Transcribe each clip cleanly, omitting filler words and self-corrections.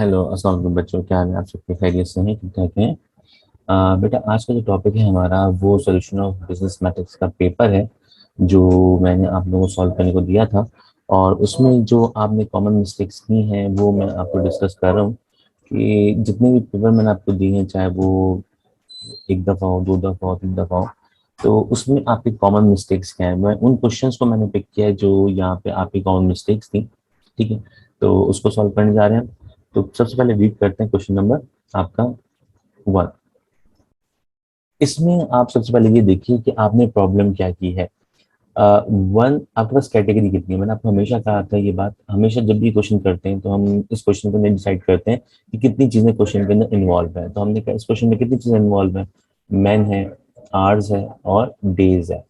Hello, अस्सलाम वालेकुम बच्चों। क्या हाल है? आप सबके खैरियत से हैं? ठीक ठाक हैं? बेटा, आज का जो टॉपिक है हमारा वो सोल्यूशन ऑफ बिजनेस मैट्रिक्स का पेपर है जो मैंने आप लोगों को सॉल्व करने को दिया था। और उसमें जो आपने कॉमन मिस्टेक्स की हैं वो मैं आपको डिस्कस कर रहा हूँ कि जितने भी पेपर मैंने आपको दिए हैं, चाहे वो एक दफ़ा हो, दो दफ़ा हो, तीन दफ़ा हो, तो उसमें आपकी कॉमन मिस्टेक्स क्या है, मैं उन क्वेश्चंस को मैंने पिक किया है जो यहाँ पे आपकी कॉमन मिस्टेक्स थी। ठीक है, तो उसको सॉल्व करने जा रहे हैं। तो सबसे पहले रीड करते हैं क्वेश्चन नंबर आपका 1। इसमें आप सबसे पहले ये देखिए कि आपने प्रॉब्लम क्या की है। वन, आपके पास कैटेगरी कितनी है। मैंने आपको हमेशा कहा था ये बात, हमेशा जब भी क्वेश्चन करते हैं तो हम इस क्वेश्चन को नहीं डिसाइड करते हैं कि कितनी चीजें क्वेश्चन के अंदर इन्वॉल्व है। तो हमने कहा इस क्वेश्चन में कितनी चीजें इन्वॉल्व है। मैन है, आर्स है और डेज है।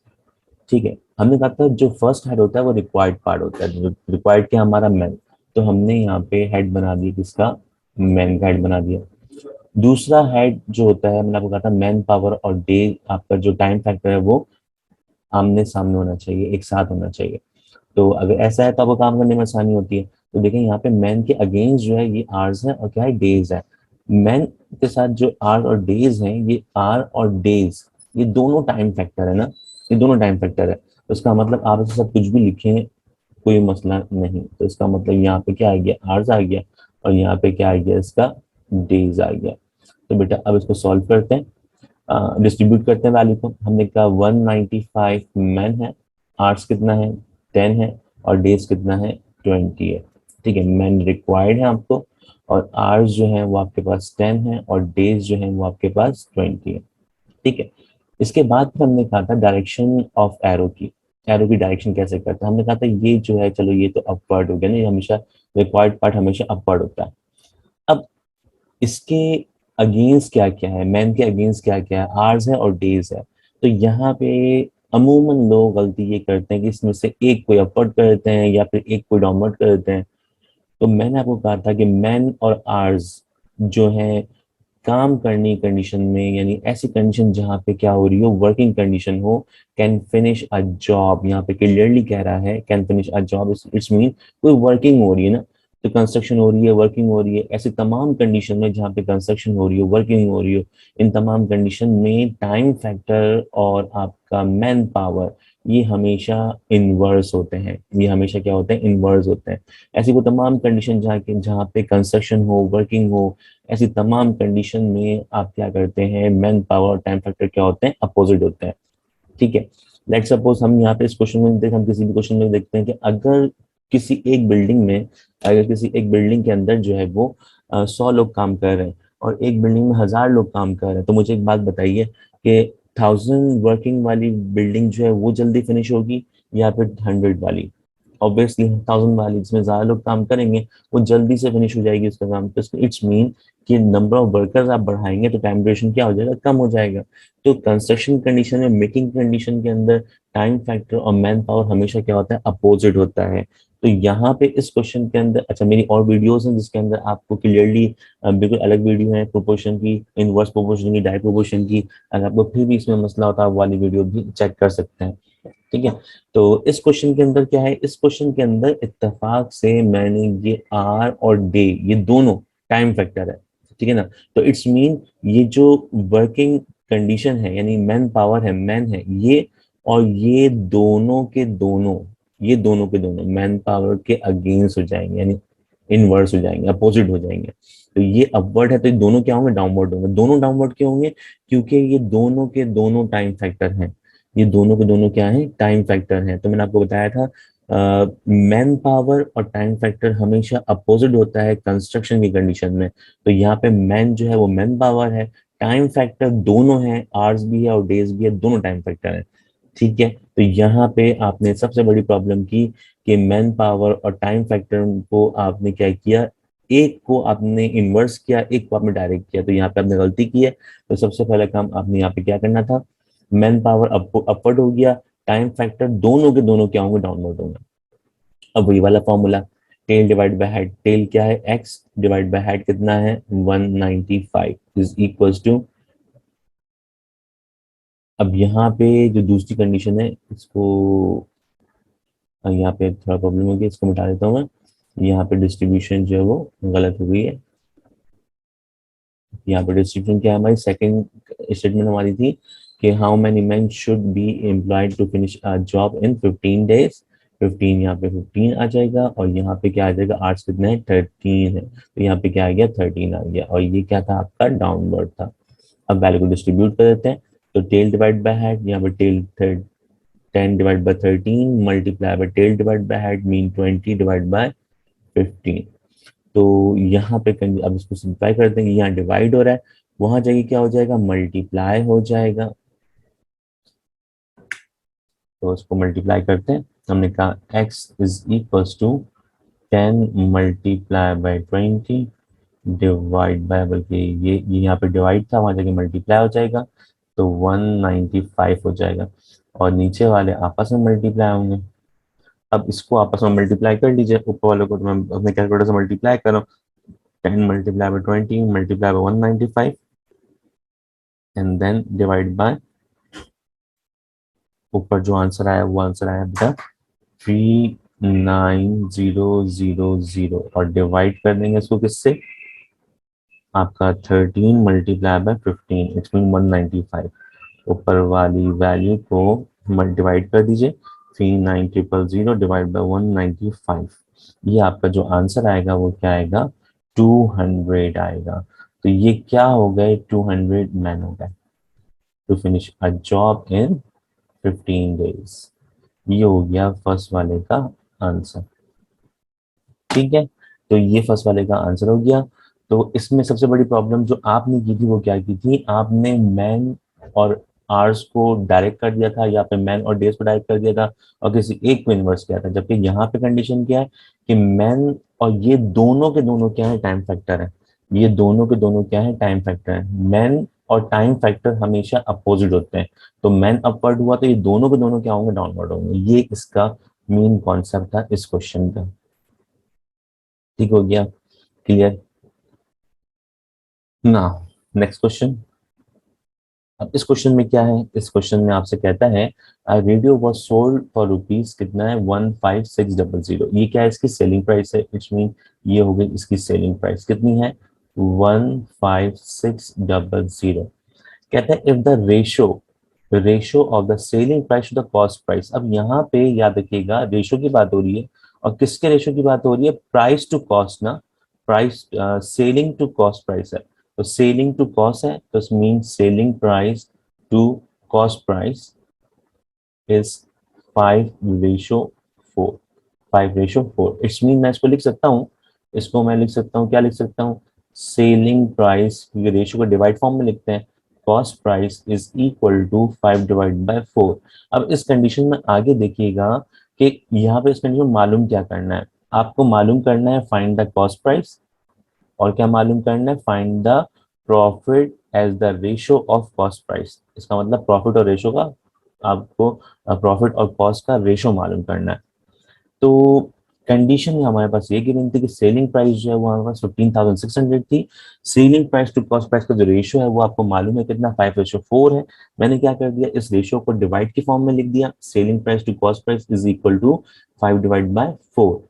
ठीक है, हमने कहा था जो फर्स्ट हेड होता है वो रिक्वायर्ड पार्ट होता है। रिक्वायर्ड क्या हमारा मैन, तो हमने यहाँ पे हेड बना दिया, किसका? मैन का हेड बना दिया। दूसरा हेड जो होता है, मैंने आपको कहा था मैन पावर और डे, आपका जो टाइम फैक्टर है वो आमने सामने होना चाहिए, एक साथ होना चाहिए। तो अगर ऐसा है तो आपको काम करने में आसानी होती है। तो देखें यहाँ पे मैन के अगेंस्ट जो है ये आर्स है और क्या है, डेज है। मैन के साथ जो आर और डेज हैं, ये आर और डेज, ये दोनों टाइम फैक्टर है ना, ये दोनों टाइम फैक्टर है। तो इसका मतलब आप इसके साथ कुछ भी लिखें, कोई मसला नहीं। तो इसका मतलब यहाँ पे क्या आ गया, आर्स आ गया, और यहाँ पे क्या आ गया, इसका डेज आ गया। तो बेटा अब इसको सॉल्व करते हैं, डिस्ट्रीब्यूट करते हैं वैल्यू को। हमने कहा 195 मैन है, आर्ट्स कितना है, 10 है, और डेज कितना है, 20 है। ठीक है, मैन रिक्वायर्ड है आपको, और आर्ट्स जो है वो आपके पास 10 है, और डेज जो है वो आपके पास 20 है। ठीक है, इसके बाद फिर हमने कहा था डायरेक्शन ऑफ एरो की, एरो की डायरेक्शन कैसे करते हैं। हमने कहा था ये जो है, चलो ये तो अपवर्ड हो गया ना, ये हमेशा रिक्वायर्ड पार्ट हमेशा अपवर्ड होता है। अब इसके अगेंस्ट क्या क्या है, मैन के अगेंस्ट क्या क्या है, आर्स है और डेज है। तो यहाँ पे अमूमन लोग गलती ये करते हैं कि इसमें से एक कोई अपवर्ड कर देते हैं या फिर एक कोई डाउनवर्ड कर देते हैं। तो मैंने आपको कहा था कि मैन और आर्स जो है काम करने की कंडीशन में, यानी ऐसी कंडीशन जहाँ पे क्या हो रही हो, वर्किंग कंडीशन हो, कैन फिनिश अ जॉब। यहाँ पे क्लियरली कह रहा है can finish a job, it's mean कोई वर्किंग हो रही है ना, तो कंस्ट्रक्शन हो रही है, वर्किंग हो रही है, ऐसी तमाम कंडीशन में जहाँ पे कंस्ट्रक्शन हो रही हो, वर्किंग हो रही हो, इन तमाम कंडीशन में टाइम फैक्टर और आपका मैन पावर ये हमेशा इनवर्स होते हैं। ये हमेशा क्या होते हैं, इनवर्स होते हैं। ऐसी वो तमाम कंडीशन जहाँ पे कंस्ट्रक्शन हो, वर्किंग हो, ऐसी तमाम कंडीशन में आप क्या करते हैं, मैन पावर और टाइम फैक्टर क्या होते हैं, अपोजिट होते हैं। ठीक है, लेट सपोज हम यहाँ पे इस क्वेश्चन में हम किसी भी क्वेश्चन में देखते हैं कि अगर किसी एक बिल्डिंग में, अगर किसी एक बिल्डिंग के अंदर जो है वो 100 लोग काम कर रहे हैं और एक बिल्डिंग में 1000 लोग काम कर रहे हैं, तो मुझे एक बात बताइए कि 1000 वर्किंग वाली बिल्डिंग जो है वो जल्दी फिनिश होगी या फिर 100 वाली? ऑब्वियसली 1000 वाली, जिसमें ज्यादा लोग काम करेंगे, वो जल्दी से फिनिश हो जाएगी उसका काम। तो इट्स मीन कि नंबर ऑफ वर्कर्स आप बढ़ाएंगे तो टाइम ड्यूरेशन क्या हो जाएगा, कम हो जाएगा। तो कंस्ट्रक्शन कंडीशन में, मेकिंग कंडीशन के अंदर टाइम फैक्टर और मैन पावर हमेशा क्या होता है, अपोजिट होता है। तो यहाँ पे इस क्वेश्चन के अंदर, अच्छा मेरी और वीडियोस हैं जिसके अंदर आपको क्लियरली बिल्कुल अलग वीडियो है प्रोपोर्शन की, इनवर्स प्रोपोर्शन की, डायरेक्ट प्रोपोर्शन की। अगर आपको फिर भी इसमें मसला होता है, आप वाली वीडियो भी चेक कर सकते हैं। ठीक है, तो इस क्वेश्चन के अंदर क्या है, इस क्वेश्चन के अंदर इत्तेफाक से मैंने ये आर और डे ये दोनों टाइम फैक्टर है। ठीक है ना, तो इट्स मीन ये जो वर्किंग कंडीशन है, यानी मैन पावर है, मैन है ये, और ये दोनों के दोनों, ये दोनों के दोनों मैन पावर के अगेंस्ट हो जाएंगे, यानी इनवर्स हो जाएंगे, अपोजिट हो जाएंगे। तो ये अपवर्ड है तो ये दोनों क्या होंगे, डाउनवर्ड होंगे। दोनों डाउनवर्ड क्यों होंगे? क्योंकि ये दोनों के दोनों टाइम फैक्टर हैं। ये दोनों के दोनों क्या है, टाइम फैक्टर हैं। तो मैंने आपको बताया था मैन पावर और टाइम फैक्टर हमेशा अपोजिट होता है कंस्ट्रक्शन की कंडीशन में। तो यहाँ पे मैन जो है वो मैन पावर है, टाइम फैक्टर दोनों है, आवर्स भी है और डेज भी है, दोनों टाइम फैक्टर है। ठीक है, तो यहाँ पे आपने सबसे बड़ी प्रॉब्लम की कि मैन पावर और टाइम फैक्टर को आपने क्या किया, एक को आपने इन्वर्स किया, एक को आपने डायरेक्ट किया। तो यहाँ पे आपने गलती की है। तो सबसे पहला काम आपने यहाँ पे क्या करना था, मैन पावर अपवर्ड हो गया, टाइम फैक्टर दोनों के दोनों क्या होंगे, डाउनवर्ड होंगे। अब वही वाला formula, tail divide by head, tail क्या है, एक्स, डिवाइड बाय हेड कितना है, 195 इज इक्वल्स टू। अब यहाँ पे जो दूसरी कंडीशन है इसको, यहाँ पे थोड़ा प्रॉब्लम हो गई, इसको मिटा देता हूँ मैं। यहाँ पे डिस्ट्रीब्यूशन जो है वो गलत हो गई है। यहाँ पर डिस्ट्रीब्यूशन क्या है हमारी, सेकंड स्टेटमेंट हमारी थी कि how many man should be employed to finish a job in 15 days. 15 यहाँ पे 15 आ जाएगा, और यहाँ पे क्या आ जाएगा, आर्ट्स कितना है 13 है, तो यहाँ पे क्या आ गया 13 आ गया, और ये क्या था आपका डाउनवर्ड था। अब वैल्यू को डिस्ट्रीब्यूट कर देते हैं, तो टेल डिवाइड बाय हेड, यहाँ पे tail 10 divide by 13 multiply by tail divide by head mean 20 divide by 15। तो यहाँ पे अब इसको सिंप्लाई कर देंगे, यहाँ डिवाइड हो रहा है, वहां जाके क्या हो जाएगा, मल्टीप्लाई हो जाएगा। तो उसको मल्टीप्लाई करते हैं, हमने कहा x is equals to 10 multiply by 20 divide by, बल्कि ये यहाँ पे डिवाइड था, वहां जाके मल्टीप्लाई हो जाएगा, तो 195 हो जाएगा, और नीचे वाले आपस में मल्टीप्लाई होंगे। अब इसको आपस में मल्टीप्लाई कर लीजिए, ऊपर वाले को तो मैं अपने कैलकुलेटर से मल्टीप्लाई कर रहा हूँ, 10 multiply by 20 multiply by 195 and then divide by, ऊपर जो आंसर आया वो आंसर आया बेटा 39000, और डिवाइड कर देंगे इसको किससे, आपका 13 मल्टीप्लाई बाय 15 इट्स मीन 195। ऊपर वाली वैल्यू को डिवाइड कर दीजिए, 39000 डिवाइड बाय 195, ये आपका जो आंसर आएगा वो क्या आएगा, 200 आएगा। तो ये क्या हो गए, 200 मैन हो गए to finish a job in 15 days. ये हो गया फर्स्ट वाले का आंसर। ठीक है, तो ये फर्स्ट वाले का आंसर हो गया। तो इसमें सबसे बड़ी प्रॉब्लम जो आपने की थी वो क्या की थी, आपने मैन और आवर्स को डायरेक्ट कर दिया था, या फिर मैन और डेज को डायरेक्ट कर दिया था, और किसी एक को इन्वर्स किया था। जबकि यहाँ पे कंडीशन क्या है कि मैन और ये दोनों के दोनों क्या है, टाइम फैक्टर है। ये दोनों के दोनों क्या है, टाइम फैक्टर है। मैन और टाइम फैक्टर हमेशा अपोजिट होते हैं, तो मैन अपवर्ड हुआ तो ये दोनों के दोनों क्या होंगे, डाउनवर्ड होंगे। ये इसका मेन कॉन्सेप्ट था इस क्वेश्चन का। ठीक हो गया, क्लियर ना। Next question. अब इस क्वेश्चन में क्या है, इस क्वेश्चन में आपसे कहता है radio was sold for rupees कितना है, 15600। ये क्या है, इसकी सेलिंग प्राइस है, इट्स मीन ये हो गई इसकी सेलिंग प्राइस कितनी है, 15600। कहता है if the ratio ratio of the selling price to the cost price. अब यहाँ पे याद रखिएगा रेशो की बात हो रही है, और किसके रेशो की बात हो रही है, प्राइस टू कॉस्ट ना, price selling to cost price है। तो सेलिंग टू कॉस्ट है, तो mean selling price to cost price is 5:4। 5:4 it's mean मैं इसको लिख सकता हूँ, इसको मैं लिख सकता हूँ, क्या लिख सकता हूँ, सेलिंग प्राइस, क्योंकि रेशियो को डिवाइड फॉर्म में लिखते हैं, cost price is equal to 5/4। अब इस कंडीशन में आगे देखिएगा कि यहाँ पे इस कंडीशन में मालूम क्या करना है, आपको मालूम करना है फाइंड द कॉस्ट प्राइस, और क्या मालूम करना है, find the profit as the ratio of cost price. इसका मतलब प्रॉफिट और रेशियो का आपको, प्रॉफिट और कॉस्ट का रेशियो मालूम करना है। तो कंडीशन में हमारे पास ये गिवन थी कि सेलिंग प्राइस जो है वो हमारे पास 15,600 थी। Selling price to cost price का जो रेशियो है वो आपको मालूम है कितना, 5:4 है। मैंने क्या कर दिया, इस रेशियो को डिवाइड की फॉर्म में लिख दिया, selling price to cost price is equal to 5/4।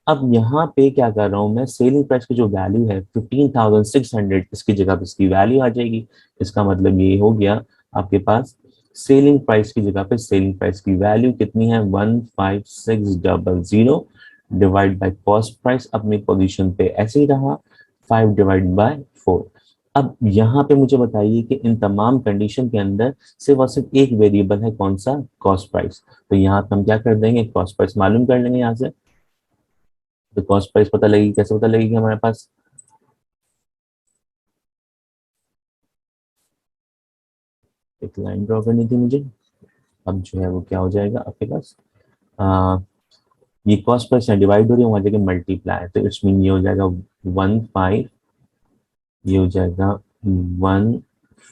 अब यहाँ पे क्या कर रहा हूँ मैं, सेलिंग प्राइस की जो वैल्यू है 15,600, इसकी जगह पे इसकी वैल्यू आ जाएगी। इसका मतलब ये हो गया आपके पास सेलिंग प्राइस की जगह पे सेलिंग प्राइस की वैल्यू कितनी है, 15600 डिवाइड बाय कॉस्ट प्राइस, अपनी पोजीशन पे ऐसे ही रहा, 5/4। अब यहाँ पे मुझे बताइए कि इन तमाम कंडीशन के अंदर सिर्फ और सिर्फ एक वेरिएबल है, कौन सा, कॉस्ट प्राइस। तो यहाँ पे हम क्या कर देंगे, कॉस्ट प्राइस मालूम कर लेंगे यहाँ से। तो कॉस्ट प्राइस पता लगेगी, कैसे पता लगेगी हमारे पास, एक लाइन ड्रॉ करनी थी मुझे। अब जो है वो क्या हो जाएगा आपके पास, आ, ये कॉस्ट प्राइस है डिवाइड हो रही है, वहां जगह मल्टीप्लाई, तो इट्स मीन ये हो जाएगा 15, ये हो जाएगा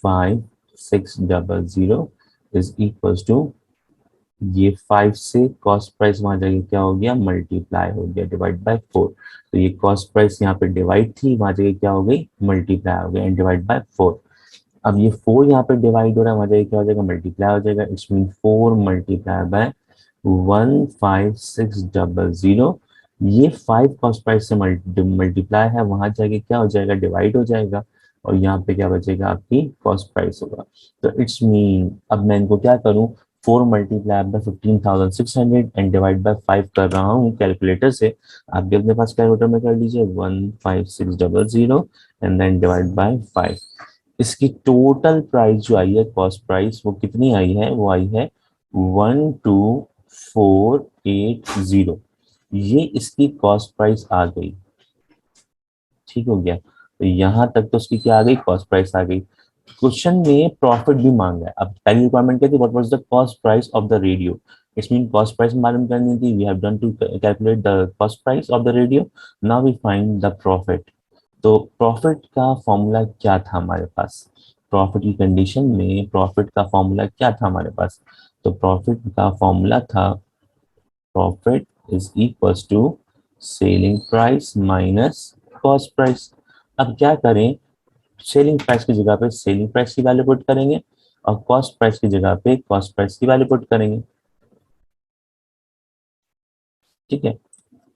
15600 इज इक्वल्स टू, ये 5 से कॉस्ट प्राइस वहां जाके क्या हो गया, मल्टीप्लाई हो गया, डिवाइड बाय 4। तो ये कॉस्ट प्राइस यहाँ पे डिवाइड थी, वहां जाके क्या हो गई, मल्टीप्लाई हो गया, एंड डिवाइड बाय 4। अब ये 4 यहाँ पे डिवाइड हो रहा है, वहां जाके क्या हो जाएगा, मल्टीप्लाई हो जाएगा, इट्स मीन 4 मल्टीप्लाई बाय 15600। ये 5 कॉस्ट प्राइस से मल्टीप्लाई है, वहां जाके क्या हो जाएगा, डिवाइड हो जाएगा, और यहाँ पे क्या बचेगा, आपकी कॉस्ट प्राइस होगा। तो इट्स मीन अब मैं इनको क्या करूँ, 4 multiply by 15,600 and divide by 5 कर रहा हूँ कैलकुलेटर से। आप भी अपने पास कैलकुलेटर में कर लीजिए, 15600 एंड देन डिवाइड बाय 5। इसकी टोटल प्राइस जो आई है, कॉस्ट प्राइस, वो कितनी आई है, वो आई है 12480। ये इसकी कॉस्ट प्राइस आ गई। ठीक हो गया, तो यहाँ तक तो उसकी क्या आ गई, कॉस्ट प्राइस आ गई। क्वेश्चन में प्रॉफिट भी मांगा है। अब पहली रिक्वायरमेंट क्या थी, what was the cost price of the radio. It's mean cost price मालूम करनी थी, we have done to calculate the cost price of the radio. Now we find the profit. तो प्रॉफिट का फॉर्मूला क्या था हमारे पास, प्रॉफिट की कंडीशन में प्रॉफिट का फॉर्मूला क्या था हमारे पास। तो प्रॉफिट का फॉर्मूला था, profit is equals to selling price minus cost price. अब क्या करें, सेलिंग प्राइस की जगह पे सेलिंग प्राइस की वैल्यू पुट करेंगे और कॉस्ट प्राइस की जगह पे कॉस्ट प्राइस की वैल्यू पुट करेंगे। ठीक है,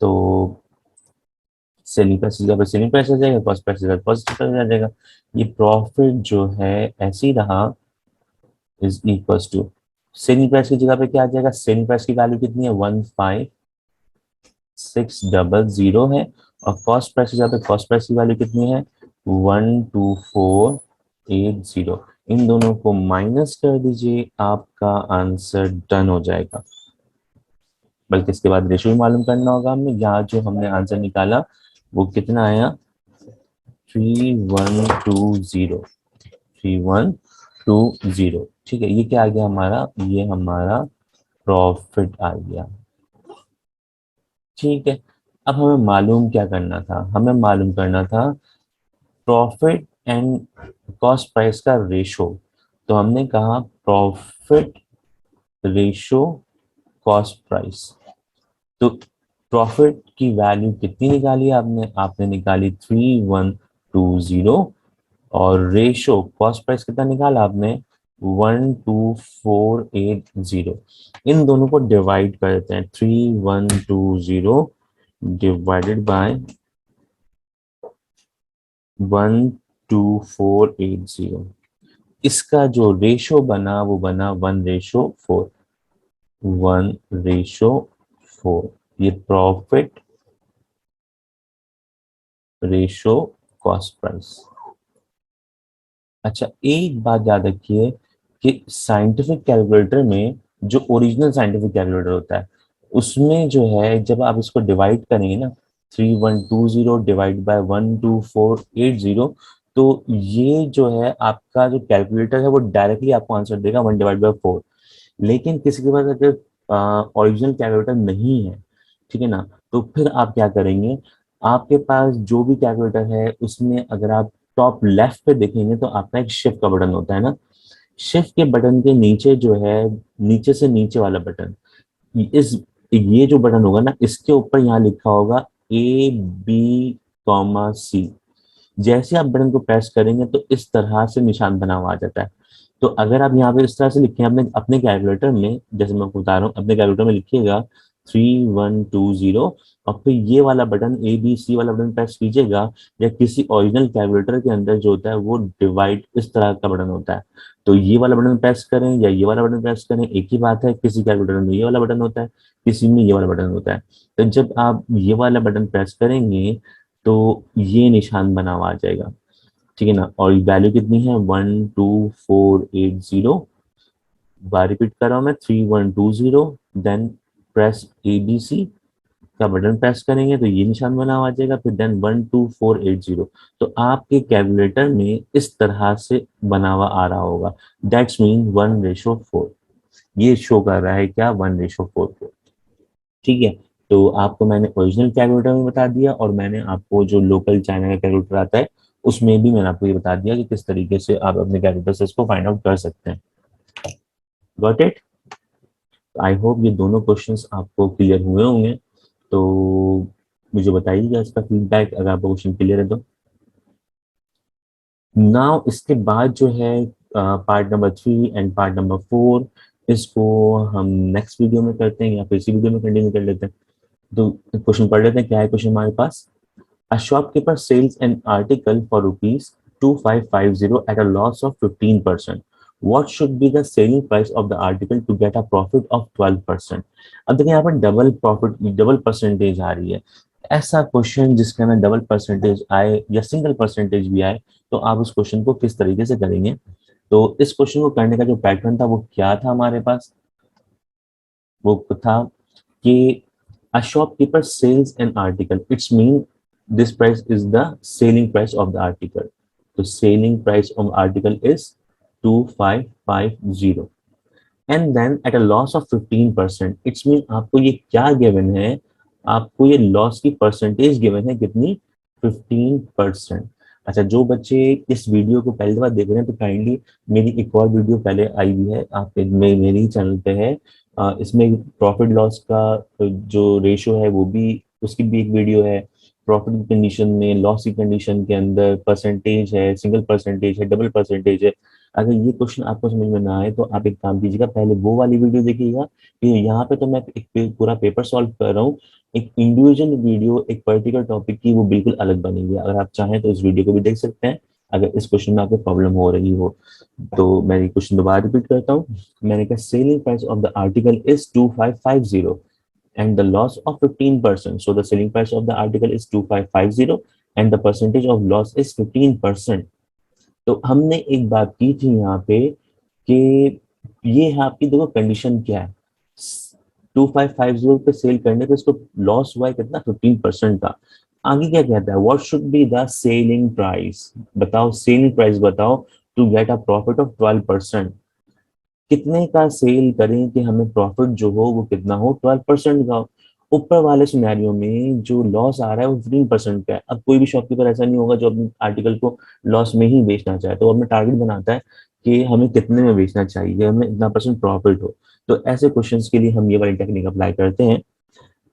तो सेलिंग प्राइस की जगह पे सेलिंग प्राइस आ जाएगा, कॉस्ट प्राइस की जगह कॉस्ट प्राइस आ जाएगा। ये प्रॉफिट जो है ऐसे ही रहा, is equals to selling price की जगह पे क्या आ जाएगा, सेलिंग प्राइस की वैल्यू कितनी है, 15600 है। और कॉस्ट प्राइस की जगह पे कॉस्ट प्राइस की वैल्यू कितनी है, 12480। इन दोनों को माइनस कर दीजिए, आपका आंसर डन हो जाएगा। बल्कि इसके बाद रेशियो मालूम करना होगा हमें। यहाँ जो हमने आंसर निकाला वो कितना आया, 3120, 3120। ठीक है, ये क्या आ गया हमारा, ये हमारा प्रॉफिट आ गया। ठीक है, अब हमें मालूम क्या करना था, हमें मालूम करना था प्रॉफिट एंड कॉस्ट प्राइस का रेशो। तो हमने कहा प्रॉफिट रेशो कॉस्ट प्राइस। तो प्रॉफिट की वैल्यू कितनी निकाली आपने, आपने निकाली 3120। और रेशो कॉस्ट प्राइस कितना निकाला आपने, 12480। इन दोनों को डिवाइड कर देते हैं, 3120 डिवाइडेड बाय 12480। इसका जो रेशो बना वो बना 1:4, 1:4। ये प्रॉफिट रेशो कॉस्ट प्राइस। अच्छा, एक बात याद रखिए कि साइंटिफिक कैलकुलेटर में, जो ओरिजिनल साइंटिफिक कैलकुलेटर होता है, उसमें जो है जब आप इसको डिवाइड करेंगे ना, 3120 डिवाइड बाय 12480, तो ये जो है आपका जो कैलकुलेटर है वो डायरेक्टली आपको आंसर देगा 1/4। लेकिन किसी के पास अगर ओरिजिनल कैलकुलेटर नहीं है, ठीक है ना, तो फिर आप क्या करेंगे, आपके पास जो भी कैलकुलेटर है उसमें अगर आप टॉप लेफ्ट पे देखेंगे तो आपका एक शिफ्ट का बटन होता है ना। शिफ्ट के बटन के नीचे जो है, नीचे से नीचे वाला बटन, इस ये जो बटन होगा ना, इसके ऊपर यहाँ लिखा होगा A B, C। जैसे आप बटन को प्रेस करेंगे तो इस तरह से निशान बना हुआ आ जाता है। तो अगर आप यहाँ पे इस तरह से लिखें अपने अपने कैलकुलेटर में, जैसे मैं आपको बता रहा हूँ, अपने कैलकुलेटर में लिखिएगा 3120, और फिर ये वाला बटन ABC वाला बटन प्रेस कीजिएगा। या किसी ओरिजिनल कैलकुलेटर के अंदर जो होता है वो डिवाइड इस तरह का बटन होता है। तो ये वाला बटन प्रेस करें या ये वाला बटन प्रेस करें, एक ही बात है। किसी कैलकुलेटर में ये वाला बटन होता है, किसी में ये वाला बटन होता है। तो जब आप ये वाला बटन प्रेस करेंगे तो ये निशान बना हुआ आ जाएगा। ठीक है ना, और वैल्यू कितनी है, 12480। बार रिपीट कर रहा हूं मैं, 3120, देन प्रेस ABC का बटन प्रेस करेंगे तो ये निशान बना हुआ आ जाएगा, फिर देन 12480। तो आपके कैलकुलेटर में इस तरह से बना हुआ आ रहा होगा। That's mean 1:4। ये शो कर रहा है क्या, 1:4 को। ठीक है, तो आपको मैंने ओरिजिनल कैलकुलेटर में बता दिया, और मैंने आपको जो लोकल चाइना का कैलकुलेटर आता है उसमें भी मैंने आपको ये बता दिया कि किस तरीके से आप अपने कैलकुलेटर से इसको फाइंड आउट कर सकते हैं। Got it. आई होप ये दोनों क्वेश्चंस आपको क्लियर हुए होंगे। तो मुझे बताइएगा इसका फीडबैक अगर आपको क्वेश्चन क्लियर है तो। नाउ इसके बाद जो है part number 3 and part number 4, इसको हम नेक्स्ट वीडियो में करते हैं या फिर इसी वीडियो में कंटिन्यू कर लेते हैं। तो क्वेश्चन पढ़ लेते हैं, क्या है क्वेश्चन हमारे पास। A shopkeeper sells an article for rupees 2550 at a loss of 15%. What should be the selling price of the article to get a profit of 12%? अब देखिए यहाँ पर डबल प्रॉफिट, डबल परसेंटेज आ रही है। ऐसा क्वेश्चन जिसके अंदर डबल परसेंटेज आए या सिंगल परसेंटेज भी आए, तो आप उस क्वेश्चन को किस तरीके से करेंगे? तो इस क्वेश्चन को करने का जो पैटर्न था वो क्या था हमारे पास? वो था कि a shopkeeper sells an article, it's mean this price is the selling price of the article. तो selling price of article is 2550 and then at a loss of 15%, it's mean आपको ये क्या गिवन है? आपको ये लॉस की percentage given है कितनी? 15%। अच्छा, जो बच्चे इस वीडियो को पहली बार देख रहे हैं तो काइंडली मेरी एक और वीडियो पहले आई हुई है, आप मेरे ही चैनल पे है। इसमें प्रॉफिट लॉस का जो रेशियो है वो भी, उसकी भी एक वीडियो है। प्रॉफिट की कंडीशन में, लॉस की कंडीशन के अंदर परसेंटेज है, सिंगल परसेंटेज है, डबल परसेंटेज है। अगर ये क्वेश्चन आपको समझ में ना आए तो आप एक काम कीजिएगा, पहले वो वाली वीडियो देखिएगा। कि यहाँ पे तो मैं एक पूरा पेपर सॉल्व कर रहा हूँ, एक इंडिविजुअल वीडियो एक पर्टिकुलर टॉपिक की वो बिल्कुल अलग बनेगी। अगर आप चाहें तो इस वीडियो को भी देख सकते हैं अगर इस क्वेश्चन में आपको प्रॉब्लम हो रही हो। तो मैं ये क्वेश्चन दोबारा रिपीट करता हूँ। मैंने कहा selling price of the article is 2550 and the loss of 15%. So the selling price of the article is 2550 and the percentage of loss is 15%. तो हमने एक बात की थी यहाँ पे कि ये है आपकी, देखो कंडीशन क्या है, 2550 पे सेल करने पे इसको लॉस हुआ है कितना? 15% का। आगे क्या कहता है? What should be the selling price? बताओ, सेलिंग प्राइस बताओ to get a profit of 12%। कितने का सेल करें कि हमें प्रॉफिट जो हो वो कितना हो? 12% का हो। ऊपर वाले सिनेरियो में जो लॉस आ रहा है वो 15% का है। अब कोई भी शॉपकीपर ऐसा नहीं होगा जो अपने आर्टिकल को लॉस में ही बेचना चाहे, तो अपना टारगेट बनाता है कि हमें कितने में बेचना चाहिए, हमें इतना परसेंट प्रॉफिट हो। तो ऐसे क्वेश्चंस के लिए हम ये वाली टेक्निक अप्लाई करते हैं।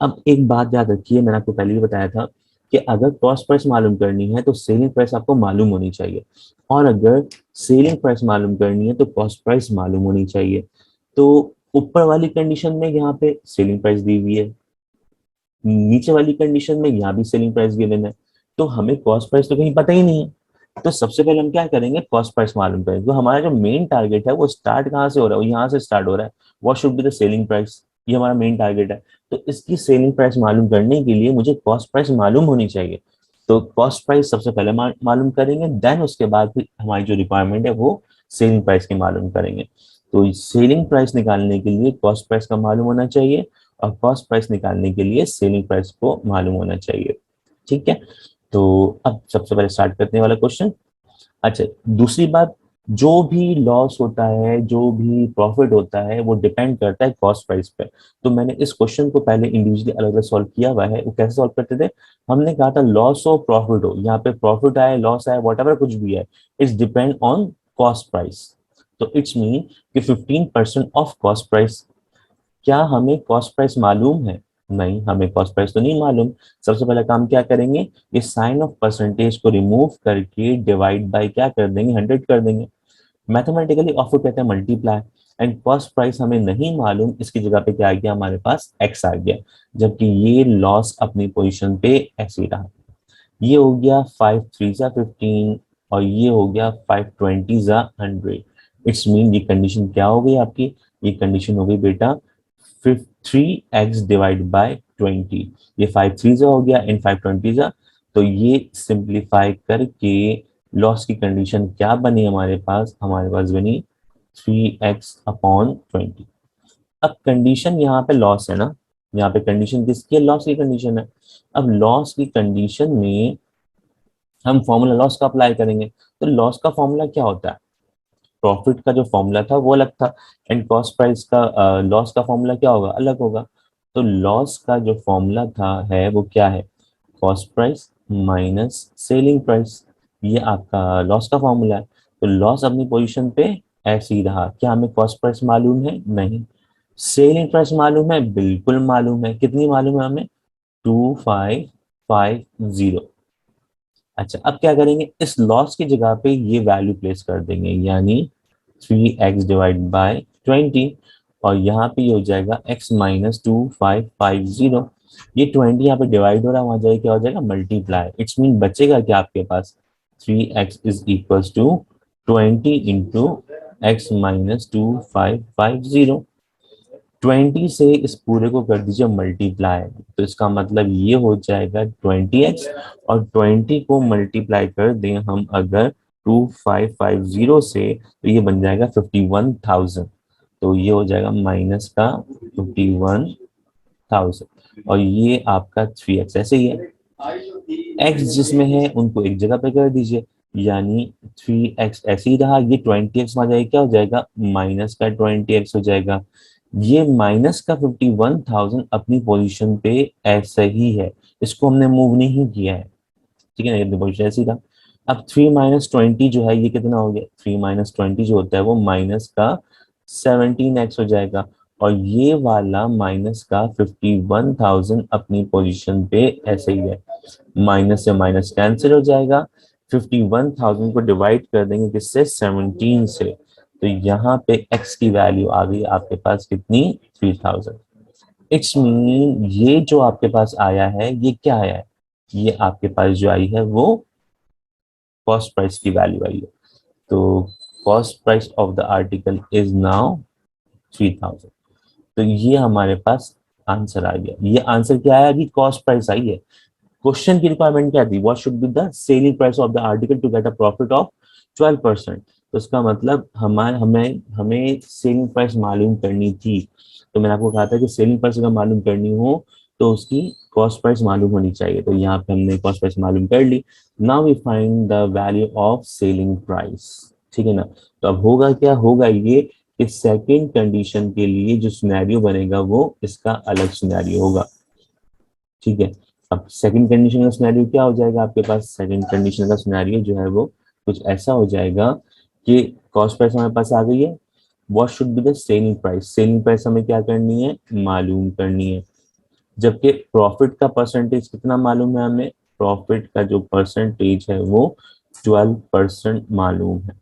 अब एक बात याद रखिए, मैंने आपको पहले भी बताया था कि अगर कॉस्ट प्राइस मालूम करनी है तो सेलिंग प्राइस आपको मालूम होनी चाहिए, और अगर सेलिंग प्राइस मालूम करनी है तो कॉस्ट प्राइस मालूम होनी चाहिए। तो ऊपर वाली कंडीशन में यहाँ पे सेलिंग प्राइस दी हुई है, नीचे वाली कंडीशन में यहाँ भी सेलिंग प्राइस गिवन है, तो हमें कॉस्ट प्राइस तो कहीं पता ही नहीं है। तो सबसे पहले हम क्या करेंगे? कॉस्ट प्राइस मालूम करेंगे। तो हमारा जो मेन टारगेट है वो स्टार्ट कहाँ से हो रहा है? वो यहाँ से स्टार्ट हो रहा है। What should be the selling price, ये हमारा मेन टारगेट है। तो इसकी सेलिंग प्राइस मालूम करने के लिए मुझे कॉस्ट प्राइस मालूम होनी चाहिए। तो कॉस्ट प्राइस सबसे पहले मालूम करेंगे, देन उसके बाद फिर हमारी जो रिक्वायरमेंट है वो सेलिंग प्राइस की मालूम करेंगे। तो सेलिंग प्राइस निकालने के लिए कॉस्ट प्राइस का मालूम होना चाहिए, और कॉस्ट प्राइस निकालने के लिए सेलिंग प्राइस को मालूम होना चाहिए। ठीक है, तो अब सबसे पहले स्टार्ट करने वाला क्वेश्चन। अच्छा, दूसरी बात, जो भी लॉस होता है, जो भी प्रॉफिट होता है, वो डिपेंड करता है कॉस्ट प्राइस पे। तो मैंने इस क्वेश्चन को पहले इंडिविजुअली अलग अलग सॉल्व किया हुआ है। वो कैसे सॉल्व करते थे? हमने कहा था लॉस हो प्रॉफिट हो, यहाँ पे प्रॉफिट आए लॉस आए वट कुछ भी है, it's depend on cost price. तो इट्स मीन कि 15% ऑफ कॉस्ट प्राइस। क्या हमें कॉस्ट प्राइस मालूम है? नहीं, हमें कॉस्ट प्राइस तो नहीं मालूम। सबसे पहला काम क्या करेंगे? ये साइन ऑफ परसेंटेज को रिमूव करके डिवाइड बाय क्या कर देंगे? 100 कर देंगे। मैथमेटिकली ऑफर कहते हैं मल्टीप्लाई, एंड कॉस्ट प्राइस हमें नहीं मालूम, इसकी जगह पे क्या आ गया हमारे पास? एक्स आ गया। जबकि ये लॉस अपनी पोजीशन पे ऐसे ही रहा। ये हो गया 5 3 जा 15 और ये हो गया 5 20 जा 100। इट्स मीन ये कंडीशन क्या हो गई आपकी? ये कंडीशन हो गई बेटा 3x डिवाइड बाय 20। ये 5 3 जा हो गया इन 5 20 जा। तो ये सिंप्लीफाई करके लॉस की कंडीशन क्या बनी हमारे पास? हमारे पास बनी 3x/20। अब कंडीशन यहाँ पे लॉस है ना, यहाँ पे कंडीशन किसकी है? लॉस की कंडीशन है। अब लॉस की कंडीशन में हम फॉर्मूला लॉस का अप्लाई करेंगे। तो लॉस का फॉर्मूला क्या होता है? प्रॉफिट का जो फॉर्मूला था वो अलग था, एंड कॉस्ट प्राइस का लॉस का फॉर्मूला क्या होगा? अलग होगा। तो लॉस का जो फॉर्मूला था है वो क्या है? Cost price minus selling price. ये आपका लॉस का फॉर्मूला है। तो लॉस अपनी पोजीशन पे ऐसे ही रहा। क्या हमें कॉस्ट प्राइस मालूम है? नहीं। सेलिंग प्राइस मालूम है? बिल्कुल मालूम है। कितनी मालूम है हमें? 2550। अच्छा, अब क्या करेंगे? इस लॉस की जगह पे ये वैल्यू प्लेस कर देंगे, यानी 3x डिवाइड बाय 20, और यहाँ पे ये हो जाएगा x माइनस 2550। ये 20 यहाँ पे डिवाइड हो रहा है, वहां जाएगा क्या हो जाएगा? मल्टीप्लाई। इट्स मीन बचेगा क्या आपके पास? 3x is equals to 20 into x minus 2550। 20 से इस पूरे को कर दीजिए मल्टीप्लाई, तो इसका मतलब ये हो जाएगा 20x, और 20 को मल्टीप्लाई कर दें हम अगर 2550 से, तो ये बन जाएगा 51,000। तो ये हो जाएगा माइनस का 51,000, और ये आपका 3x ऐसे ही है। x जिसमें है उनको एक जगह पे कर दीजिए, यानी 3x ऐसे ही रहा, ये 20x में आ जाएगा, क्या हो जाएगा माइनस का 20x हो जाएगा। ये माइनस का 51,000 अपनी पोजीशन पे ऐसा ही है, इसको हमने मूव नहीं किया है, ठीक है ना, ये पोजीशन ऐसी था। अब 3 - 20 जो है ये कितना हो गया, 3 - 20 जो होता है वो माइनस का 17x हो जाएगा, और ये वाला माइनस का 51,000 अपनी पोजीशन पे ऐसे ही है। माइनस से माइनस कैंसिल हो जाएगा, 51,000 को डिवाइड कर देंगे किससे, 17 से, तो यहाँ पे x की वैल्यू आ गई आपके पास कितनी, 3,000। इट्स मीन ये जो आपके पास आया है ये क्या आया है, ये आपके पास जो आई है वो कॉस्ट प्राइस की वैल्यू आई है। तो cost price of the article is now 3,000। तो ये हमारे पास आंसर आ गया। ये आंसर क्या आया, अभी कॉस्ट प्राइस आई है। क्वेश्चन की रिक्वायरमेंट क्या थी, what should be the selling price of the article to get a profit of 12%। तो इसका मतलब हमारे हमें हमें सेलिंग प्राइस मालूम करनी थी। तो मैंने आपको कहा था कि सेलिंग प्राइस अगर मालूम करनी हो तो उसकी कॉस्ट प्राइस मालूम होनी चाहिए, तो यहाँ पे हमने कॉस्ट प्राइस मालूम कर ली। Now we find the value of selling price, ठीक है ना। तो अब होगा क्या, होगा ये कि सेकेंड कंडीशन के लिए जो सिनेरियो बनेगा वो इसका अलग सिनेरियो होगा, ठीक है। अब सेकंड कंडीशन का सिनेरियो क्या हो जाएगा आपके पास, सेकंड कंडीशन का सिनेरियो जो है वो कुछ ऐसा हो जाएगा कि कॉस्ट प्राइस हमारे पास आ गई है, what should be the selling price, selling price हमें क्या करनी है, मालूम करनी है। जबकि प्रॉफिट का परसेंटेज कितना मालूम है हमें, प्रॉफिट का जो परसेंटेज है वो 12% मालूम है।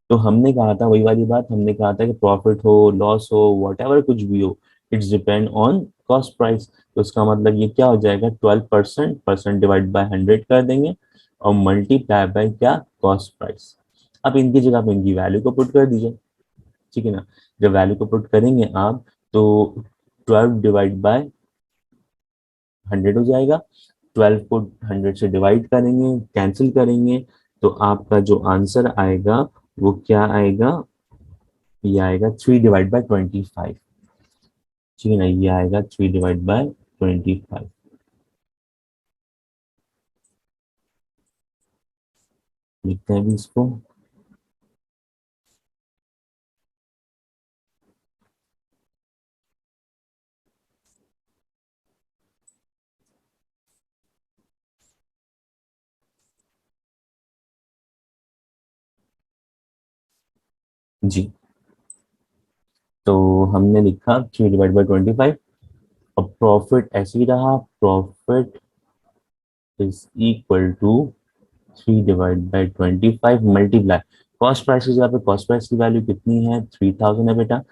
तो हमने कहा था वही वाली बात, हमने कहा था कि प्रॉफिट हो लॉस हो वट एवर कुछ भी हो, it's depend on cost price. तो इसका मतलब ये क्या हो जाएगा, 12%, परसेंट डिवाइड बाय 100 कर देंगे, और मल्टीप्लाई बाय क्या, कॉस्ट प्राइस। अब इनकी जगह पे इनकी वैल्यू को पुट कर दीजिए, ठीक है ना। जब वैल्यू को पुट करेंगे आप, तो 12 डिवाइड बाय 100 हो जाएगा, 12 को 100 से डिवाइड करेंगे, कैंसिल करेंगे, तो आपका जो आंसर आएगा वो क्या आएगा, ये आएगा 3/25, ठीक है ना, ये आएगा 3/25। लिखते हैं भी इसको। जी, तो हमने लिखा 3/25, और प्रॉफिट ऐसे ही रहा, profit is equal to 3/25 multiply cost price की जगह पे कॉस्ट प्राइस की वैल्यू कितनी है, 3,000 है बेटा।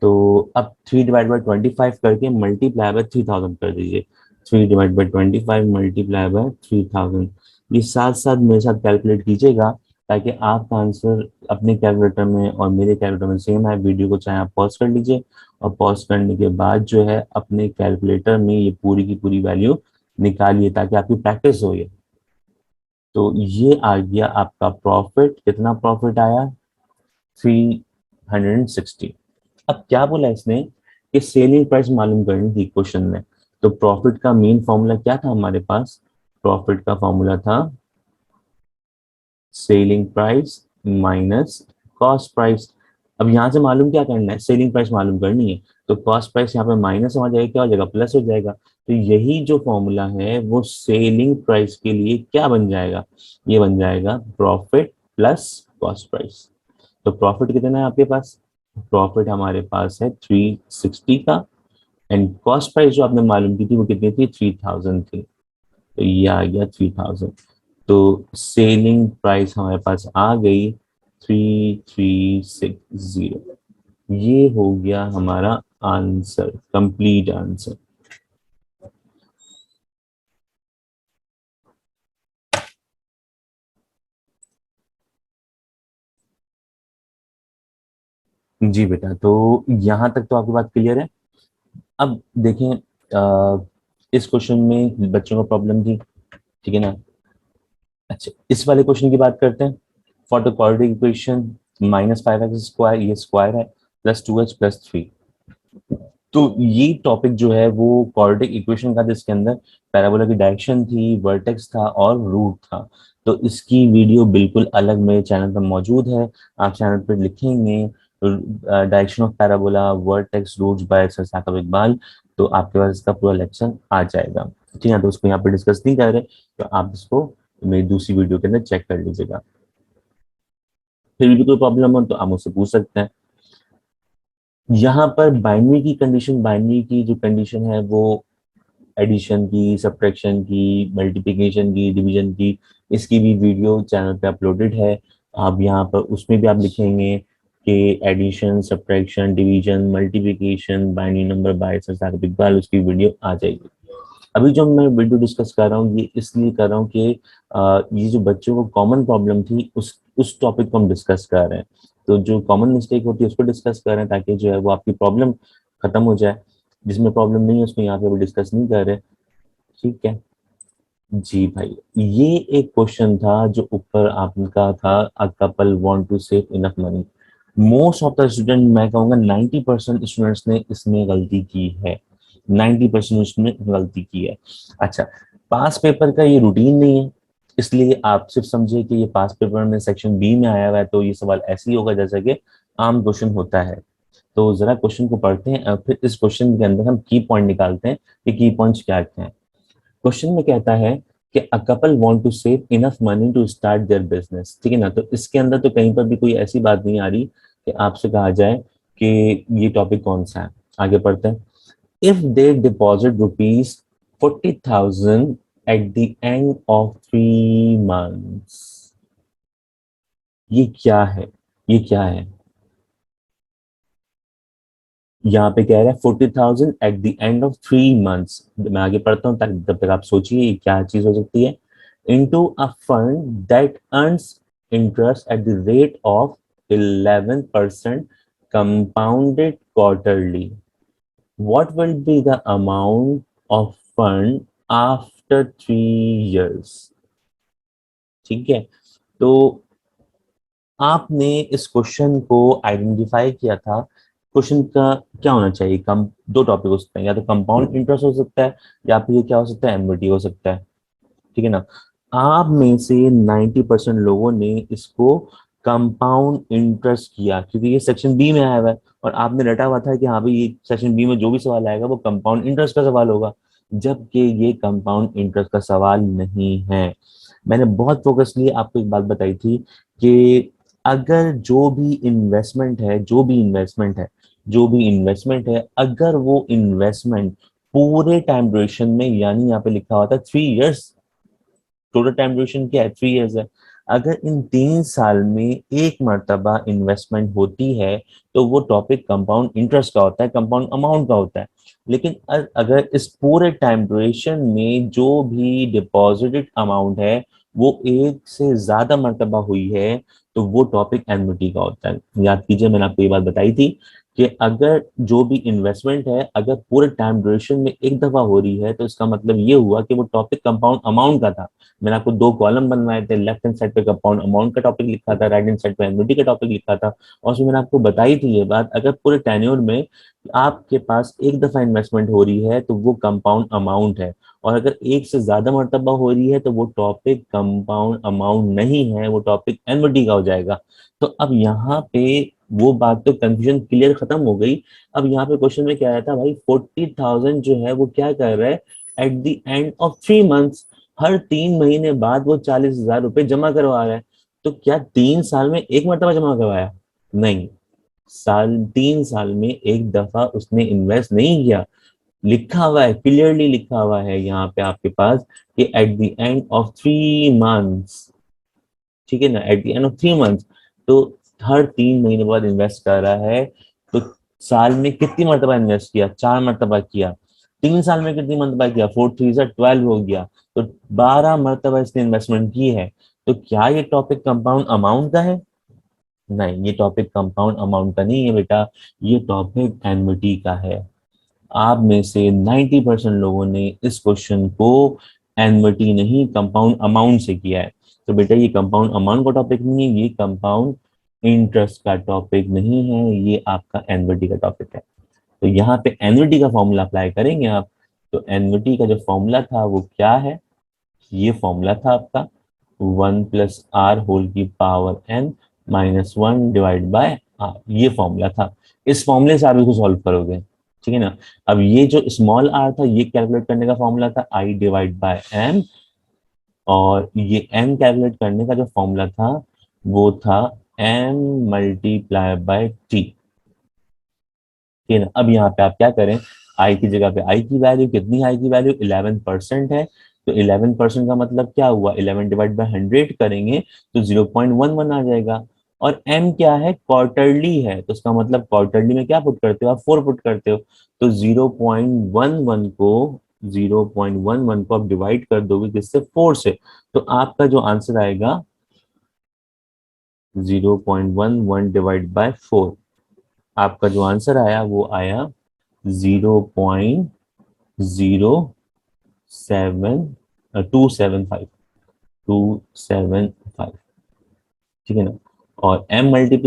तो अब 3/25 करके मल्टीप्लाई बाय 3,000 कर दीजिए, 3/25 मल्टीप्लाई बाय 3,000। ये साथ साथ मेरे साथ कैलकुलेट कीजिएगा, ताकि आपका आंसर अपने कैलकुलेटर में और मेरे कैलकुलेटर में सेम है। वीडियो को चाहे आप पॉज कर लीजिए, और पॉज करने के बाद जो है अपने कैलकुलेटर में ये पूरी की पूरी वैल्यू निकालिए, ताकि आपकी प्रैक्टिस हो ये। तो ये आ गया आपका प्रॉफिट, कितना प्रॉफिट आया, 360। अब क्या बोला इसने कि सेलिंग प्राइस मालूम करनी थी क्वेश्चन में। तो प्रॉफिट का मेन फॉर्मूला क्या था हमारे पास, प्रॉफिट का फॉर्मूला था selling price minus cost price. अब यहाँ से मालूम क्या करना है, सेलिंग प्राइस मालूम करनी है, तो कॉस्ट प्राइस यहाँ पे माइनस हो जाएगा, क्या हो जाएगा, प्लस हो जाएगा। तो यही जो फॉर्मूला है वो सेलिंग प्राइस के लिए क्या बन जाएगा, ये बन जाएगा प्रॉफिट प्लस कॉस्ट प्राइस। तो प्रॉफिट कितना है आपके पास, प्रॉफिट हमारे पास है 360 का, एंड कॉस्ट प्राइस जो आपने मालूम की थी वो कितनी थी, 3,000 थी। तो ये आ गया 3,000। तो सेलिंग प्राइस हमारे पास आ गई 3,360। ये हो गया हमारा आंसर, कंप्लीट आंसर। जी बेटा, तो यहाँ तक तो आपकी बात क्लियर है। अब देखें, इस क्वेश्चन में बच्चों को प्रॉब्लम थी, ठीक है ना। अच्छा, इस वाले क्वेश्चन की बात करते हैं। For the quadratic equation -5x² ये स्क्वायर है, +2h+3। तो ये टॉपिक जो है वो क्वाड्रेटिक इक्वेशन का, जिसके अंदर पैराबोला की डायरेक्शन थी, वर्टेक्स था और रूट था। तो इसकी वीडियो बिल्कुल अलग मेरे चैनल पर मौजूद है। आप चैनल पर लिखेंगे direction of parabola, vertex, roots by sir Saqib Iqbal, तो आपके पास इसका पूरा लेक्चर आ जाएगा। ठीक है, तो उसको यहाँ पे डिस्कस नहीं कर रहे, तो आप इसको मेरी दूसरी वीडियो के अंदर चेक कर लीजिएगा। फिर भी कोई प्रॉब्लम हो तो आप मुझसे पूछ सकते हैं। यहाँ पर बाइनरी की जो कंडीशन है वो एडिशन की, सब्ट्रैक्शन की, मल्टीप्लिकेशन की, डिवीजन की, इसकी भी वीडियो चैनल पे अपलोडेड है। आप यहाँ पर उसमें भी आप लिखेंगे कि addition, subtraction, division, multiplication, binary number by sir Saqib Iqbal, उसकी वीडियो आ जाएगी। अभी जो मैं वीडियो डिस्कस कर रहा हूँ ये इसलिए कर रहा हूँ कि ये जो बच्चों को कॉमन प्रॉब्लम थी उस टॉपिक को हम डिस्कस कर रहे हैं। तो जो कॉमन मिस्टेक होती है उसको डिस्कस कर रहे हैं, ताकि जो है वो आपकी प्रॉब्लम खत्म हो जाए। जिसमें प्रॉब्लम नहीं है उसको यहाँ पे वो डिस्कस नहीं कर रहे। ठीक है जी भाई, ये एक क्वेश्चन था जो ऊपर आपका था, a couple want to save enough money. Most of the student, मैं कहूंगा 90% स्टूडेंट्स ने इसमें गलती की है। 90% उसने गलती की है। अच्छा, पास पेपर का ये रूटीन नहीं है, इसलिए आप सिर्फ समझिए कि ये पास पेपर में सेक्शन बी में आया हुआ है, तो ये सवाल ऐसे ही होगा जैसा कि आम क्वेश्चन होता है। तो जरा क्वेश्चन को पढ़ते हैं, फिर इस क्वेश्चन के अंदर हम की पॉइंट निकालते हैं कि की पॉइंट्स क्या क्या हैं। क्वेश्चन में कहता है कि a couple want to save enough money to start their business. ठीक है ना, तो इसके अंदर तो कहीं पर भी कोई ऐसी बात नहीं आ रही कि आपसे कहा जाए कि ये टॉपिक कौन सा है। आगे पढ़ते हैं। If they deposit ₹40,000 at the end of 3 months, ये क्या है? ये क्या है? यहाँ पे कह रहा है 40,000 at the end of 3 months। मैं आगे पढ़ता हूँ ताकि तब तक आप सोचिए ये क्या चीज हो सकती है। Into a fund that earns interest at the rate of 11% compounded quarterly, what will be the amount of fund after 3 years? ठीक है, तो आपने इस क्वेश्चन को आइडेंटिफाई किया था। क्वेश्चन का क्या होना चाहिए? कम दो टॉपिक हो सकते हैं, या तो कंपाउंड इंटरेस्ट हो सकता है, या फिर ये क्या हो सकता है, एनयुटी हो सकता है। ठीक है ना। आप में से 90% लोगों ने इसको कंपाउंड इंटरेस्ट किया, क्योंकि ये सेक्शन बी में आया हुआ है और आपने रटा हुआ था कि हाँ भाई ये सेक्शन बी में जो भी सवाल आएगा वो कंपाउंड इंटरेस्ट का सवाल होगा, जबकि ये कंपाउंड इंटरेस्ट का सवाल नहीं है। मैंने बहुत फोकसली आपको एक बात बताई थी कि अगर जो भी इन्वेस्टमेंट है, अगर वो इन्वेस्टमेंट पूरे टाइम ड्यूरेशन में, यानी यहाँ पे लिखा हुआ था 3 इयर्स, टोटल टाइम ड्यूरेशन क्या है, 3 इयर्स है। अगर इन 3 साल में एक मर्तबा इन्वेस्टमेंट होती है तो वो टॉपिक कंपाउंड इंटरेस्ट का होता है, कंपाउंड अमाउंट का होता है। लेकिन अगर इस पूरे टाइम ड्यूरेशन में जो भी डिपॉजिटेड अमाउंट है वो एक से ज्यादा मर्तबा हुई है, तो वो टॉपिक एन्युटी का होता है। याद कीजिए, मैंने आपको ये बात बताई थी कि अगर जो भी इन्वेस्टमेंट है अगर पूरे टाइम ड्यूरेशन में एक दफा हो रही है, तो इसका मतलब ये हुआ कि वो टॉपिक कंपाउंड अमाउंट का था। मैंने आपको दो कॉलम बनवाए थे, लेफ्ट हैंड साइड पे कंपाउंड अमाउंट का टॉपिक लिखा था, राइट हैंड साइड पे एन्युटी का टॉपिक लिखा था। और उसमें मैंने आपको बताई थी ये बात, अगर पूरे टेन्योर में आपके पास एक दफा इन्वेस्टमेंट हो रही है तो वो कंपाउंड अमाउंट है, और अगर एक से ज्यादा मर्तबा हो रही है तो वो टॉपिक कंपाउंड अमाउंट नहीं है, वो टॉपिक एन्युटी का हो जाएगा। तो अब यहाँ पे वो बात तो कंफ्यूजन क्लियर खत्म हो गई। अब यहाँ पे क्वेश्चन में क्या आया था भाई, 40,000 जो है वो क्या कर रहा है, at the end of 3 months, हर 3 महीने बाद वो 40,000 रुपए जमा करवा रहा है। तो क्या 3 साल में एक मरतबा जमा करवाया? नहीं, 3 साल में एक दफा उसने इन्वेस्ट नहीं किया। लिखा हुआ है, क्लियरली लिखा हुआ है यहाँ पे आपके पास कि at the end of 3 months। ठीक है ना, at the end of 3 months, तो हर 3 महीने बाद इन्वेस्ट कर रहा है। तो साल में कितनी मरतबा इन्वेस्ट किया? 4 मरतबा किया। 3 साल में कितनी मरतबा किया? 4 3 12 हो गया। तो 12 मरतबा इसने इन्वेस्टमेंट की है। तो क्या ये टॉपिक कंपाउंड अमाउंट का है? नहीं, ये टॉपिक कंपाउंड अमाउंट का नहीं है बेटा, ये टॉपिक एनविटी का है। आप में से 90% लोगों ने इस क्वेश्चन को एनविटी नहीं कंपाउंड अमाउंट से किया है। तो बेटा ये कंपाउंड अमाउंट का टॉपिक नहीं है, ये कंपाउंड इंटरेस्ट का टॉपिक नहीं है, ये आपका एनविटी का टॉपिक है। तो यहाँ पे एनविटी का फॉर्मूला अप्लाई करेंगे आप। तो एनविटी का जो फॉर्मूला था वो क्या है, ये फॉर्मूला था आपका 1 + r⁴ n - 1 / ये फॉर्मूला था। इस फॉर्मूले से आप इसको सॉल्व करोगे, ठीक है ना। अब ये जो स्मॉल r था ये कैलकुलेट करने का फॉर्मूला था I/m, और ये m कैलकुलेट करने का जो फॉर्मूला था वो था m × ठीक है ना। अब यहाँ पे आप क्या करें, आई की जगह पे आई की वैल्यू कितनी, आई की वैल्यू 11% है। तो 11% का मतलब क्या हुआ, 11/100 करेंगे तो 0.11 आ जाएगा। और m क्या है, क्वार्टरली है, तो उसका मतलब क्वार्टरली में क्या पुट करते हो आप, 4 पुट करते हो। तो 0.11 को आप डिवाइड कर दोगे किससे, 4 से। तो आपका जो आंसर आएगा 0.11 / 4। आपका जो आंसर आया वो आया 0.275 ठीक है ना। और m × d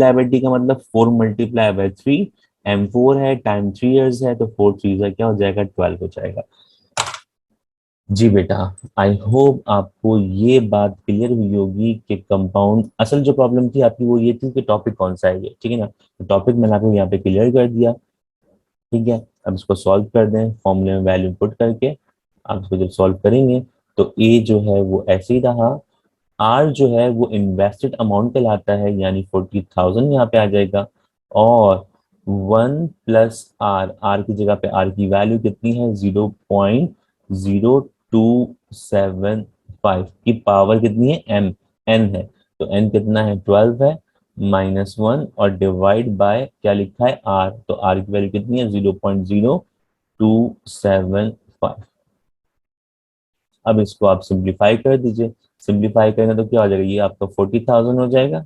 का मतलब 4 × 3। m4 है, टाइम 3 इयर्स है, तो 4 3 क्या हो जाएगा, 12 हो जाएगा। जी बेटा, आई होप आपको ये बात क्लियर हुई होगी कि कंपाउंड, असल जो प्रॉब्लम थी आपकी वो ये थी कि टॉपिक कौन सा है ये, ठीक है ना। तो टॉपिक मैंने आपको यहाँ पे क्लियर कर दिया, ठीक है। अब इसको सॉल्व कर दें फॉर्मूले में वैल्यू पुट करके। आप इसको जब सॉल्व करेंगे तो ए जो है वो ऐसे ही रहा, आर जो है वो इन्वेस्टेड अमाउंट कहलाता है, यानी 40,000 यहाँ पे आ जाएगा। और 1 + आर की जगह पे आर की वैल्यू कितनी है, 0.0275 की पावर कितनी है, एम एन है। तो एन कितना है, 12 है, -1 और डिवाइड बाय क्या लिखा है, आर। तो आर की वैल्यू कितनी है, 0.0275। अब इसको आप सिंप्लीफाई कर दीजिए। सिंप्लीफाई करेंगे तो क्या हो जाएगा, ये आपका 40,000 हो जाएगा,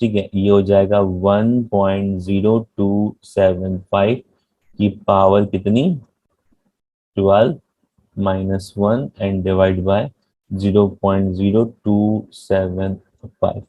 ठीक है। ये हो जाएगा 1.0275 की पावर कितनी, 12 -1 एंड डिवाइड बाय 0.0275।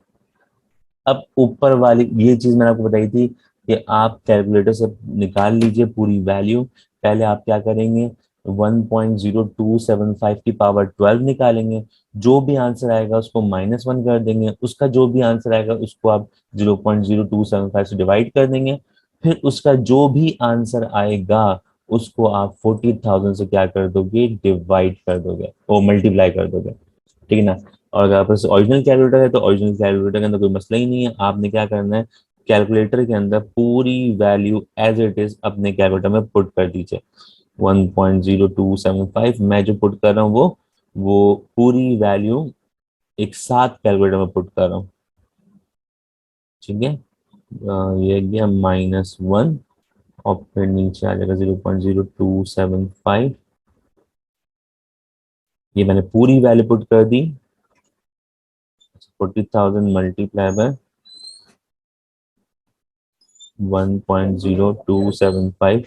अब ऊपर वाली ये चीज मैंने आपको बताई थी कि आप कैलकुलेटर से निकाल लीजिए पूरी वैल्यू। पहले आप क्या करेंगे, 1.0275 की पावर 12 निकालेंगे, जो भी आंसर आएगा उसको -1 कर देंगे, उसका जो भी आंसर आएगा उसको आप 0.0275 से डिवाइड कर देंगे। फिर उसका जो भी आंसर आएगा उसको आप 40,000 से क्या कर दोगे, डिवाइड कर दोगे, वो मल्टीप्लाई कर दोगे, ठीक है ना। और अगर आपके पास ओरिजिनल कैलकुलेटर है तो ओरिजिनल कैलकुलेटर के अंदर कोई मसला ही नहीं है, आपने क्या करना है, कैलकुलेटर के अंदर पूरी वैल्यू एज इट इज अपने कैलकुलेटर में पुट कर दीजिए। 1.0275 मैं जो पुट कर रहा हूँ वो पूरी वैल्यू एक साथ कैलकुलेटर में पुट कर रहा हूँ, ठीक है। ये गया -1 और फिर नीचे आ जाएगा 0.0275। ये मैंने पूरी वैल्यू पुट कर दी, 40,000 मल्टीप्लाई बाय 1.0275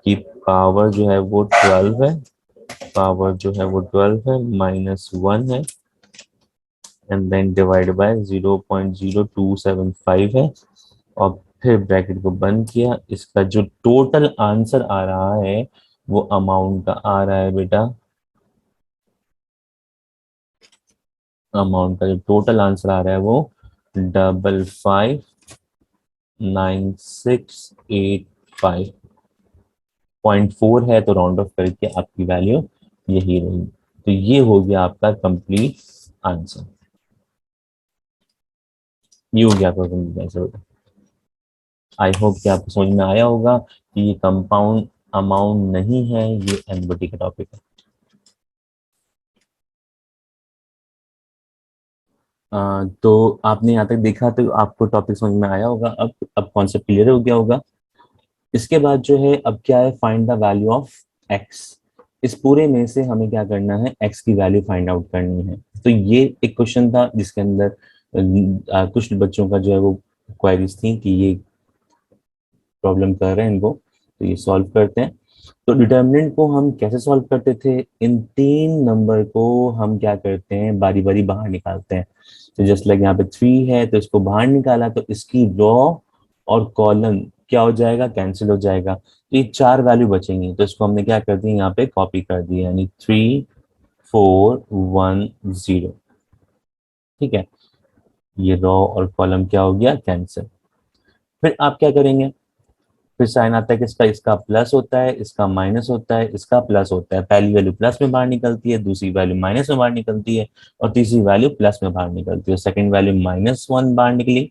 की पावर जो है वो 12 है, पावर जो है वो 12 है, -1 है एंड देन डिवाइड बाय 0.0275 है। और फिर ब्रैकेट को बंद किया। इसका जो टोटल आंसर आ रहा है वो अमाउंट का आ रहा है बेटा, अमाउंट का जो टोटल आंसर आ रहा है वो 559685। 0.4 है तो राउंड ऑफ करके आपकी वैल्यू यही रही। तो ये हो गया आपका कंप्लीट आंसर, ये हो गया आपका कंप्लीट आंसर। आई होप कि आपको समझ में आया होगा कि ये कंपाउंड अमाउंट नहीं है, ये एनबीटी का टॉपिक है। तो आपने यहाँ तक देखा तो आपको टॉपिक समझ में आया होगा, अब कॉन्सेप्ट क्लियर हो गया होगा। इसके बाद जो है अब क्या है, find the value of x. इस पूरे में से हमें क्या करना है, एक्स की वैल्यू फाइंड आउट करनी है। तो ये एक क्वेश्चन था जिसके अंदर कुछ बच्चों का जो है वो क्वेरीज थी कि ये प्रॉब्लम कर रहे हैं इनको, तो ये सॉल्व करते हैं। तो डिटर्मिनेंट को हम कैसे सॉल्व करते थे, इन तीन नंबर को हम क्या करते हैं, बारी बारी बाहर निकालते हैं। तो जस्ट लाइक यहाँ पे 3 है तो इसको बाहर निकाला तो इसकी रॉ और कॉलम क्या हो जाएगा, कैंसिल हो जाएगा, तो ये 4 वैल्यू बचेंगी, तो इसको हमने क्या कर दिया, यहाँ पे कॉपी कर दिया, यानी 3 4 1 0। ठीक है, ये रॉ और कॉलम क्या हो गया, कैंसिल। फिर आप क्या करेंगे, फिर साइन आता है कि इसका इसका प्लस होता है, इसका माइनस होता है, इसका प्लस होता है। पहली वैल्यू प्लस में बाहर निकलती है, दूसरी वैल्यू माइनस में बाहर निकलती है, और तीसरी वैल्यू प्लस में बाहर निकलती है। सेकंड वैल्यू -1 बाहर निकली,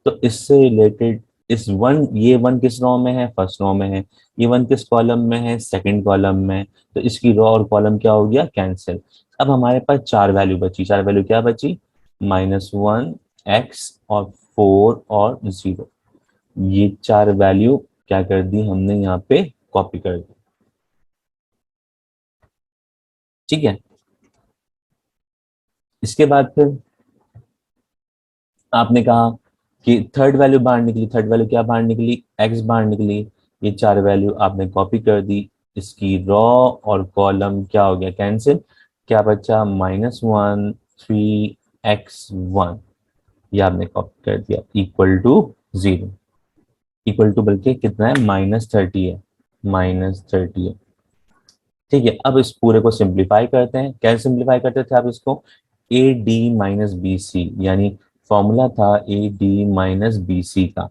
तो इससे रिलेटेड इस वन, ये वन किस रो में है, फर्स्ट रो में है, ये वन किस कॉलम में है, सेकंड कॉलम में, तो इसकी रो और कॉलम क्या हो गया, कैंसिल। अब हमारे पास 4 वैल्यू बची, 4 वैल्यू क्या बची, -1, x और 4 और 0। ये 4 वैल्यू क्या कर दी हमने, यहाँ पे कॉपी कर दी। ठीक है, इसके बाद फिर आपने कहा कि थर्ड वैल्यू बाहर निकली, थर्ड वैल्यू क्या बाहर निकली, x बाहर निकली। ये 4 वैल्यू आपने कॉपी कर दी, इसकी रॉ और कॉलम क्या हो गया, कैंसिल। क्या बचा, -1 3 x 1, ये आपने कॉपी कर दिया, इक्वल टू 0। इक्वल टू बल्कि कितना है, -30 है, -30 है। ठीक है, अब इस पूरे को सिंप्लीफाई करते हैं। कैसे सिंप्लीफाई करते थे आप इसको, a d minus b c, यानी फॉर्मूला था a d minus b c का,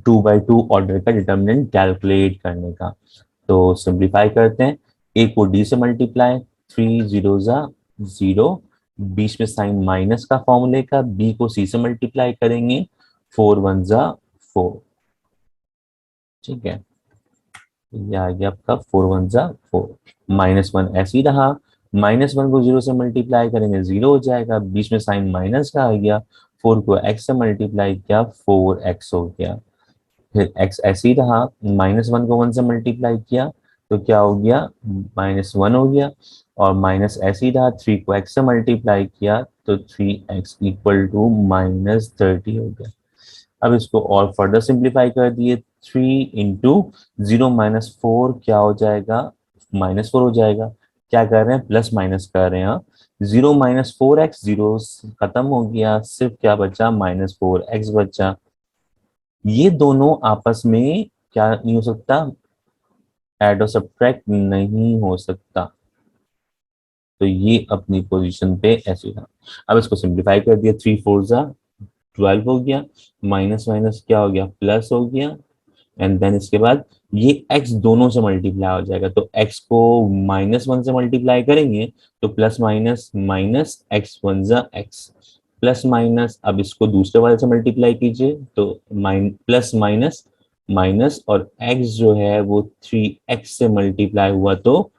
2/2 ऑर्डर का डिटर्मिनेंट कैलकुलेट करने का। तो सिंप्लीफाई करते हैं, ए को डी से मल्टीप्लाई, 3 0 बीच में साइन माइनस का फॉर्मूले का, बी को सी से मल्टीप्लाई करेंगे, 4 1 4। ठीक है, ये आ गया आपका 4 1 4, -1 ऐसे ही रहा, -1 को 0 से मल्टीप्लाई करेंगे 0 हो जाएगा, बीच में साइन माइनस का आ गया, 4 को x से मल्टीप्लाई किया, 4x हो गया। फिर x ऐसे ही रहा, -1 को 1 से मल्टीप्लाई किया तो क्या हो गया, -1 हो गया, और माइनस ऐसे ही रहा, 3 को x से मल्टीप्लाई किया तो 3x इक्वल टू -30 हो गया। अब इसको और फर्दर सिंप्लीफाई कर दिए, 3 × 0 - 4 क्या हो जाएगा, -4 हो जाएगा। क्या कर रहे हैं, प्लस माइनस कर रहे हैं, 0 -4x, 0 खत्म हो गया, सिर्फ क्या बचा, -4x बचा। ये दोनों आपस में क्या नहीं हो सकता, ऐड और सब्ट्रैक्ट नहीं हो सकता, तो ये अपनी पोजीशन पे ऐसे था। अब इसको सिंप्लीफाई कर दिया, 3 4 12 हो गया, माइनस माइनस क्या हो गया, प्लस हो गया, एंड देन इसके बाद ये x दोनों से मल्टीप्लाई हो जाएगा, तो x को -1 से मल्टीप्लाई करेंगे तो प्लस माइनस माइनस x 1 जा x, प्लस माइनस, अब इसको दूसरे वाले से मल्टीप्लाई कीजिए तो प्लस माइनस माइनस, और x जो है वो 3x से मल्टीप्लाई हुआ तो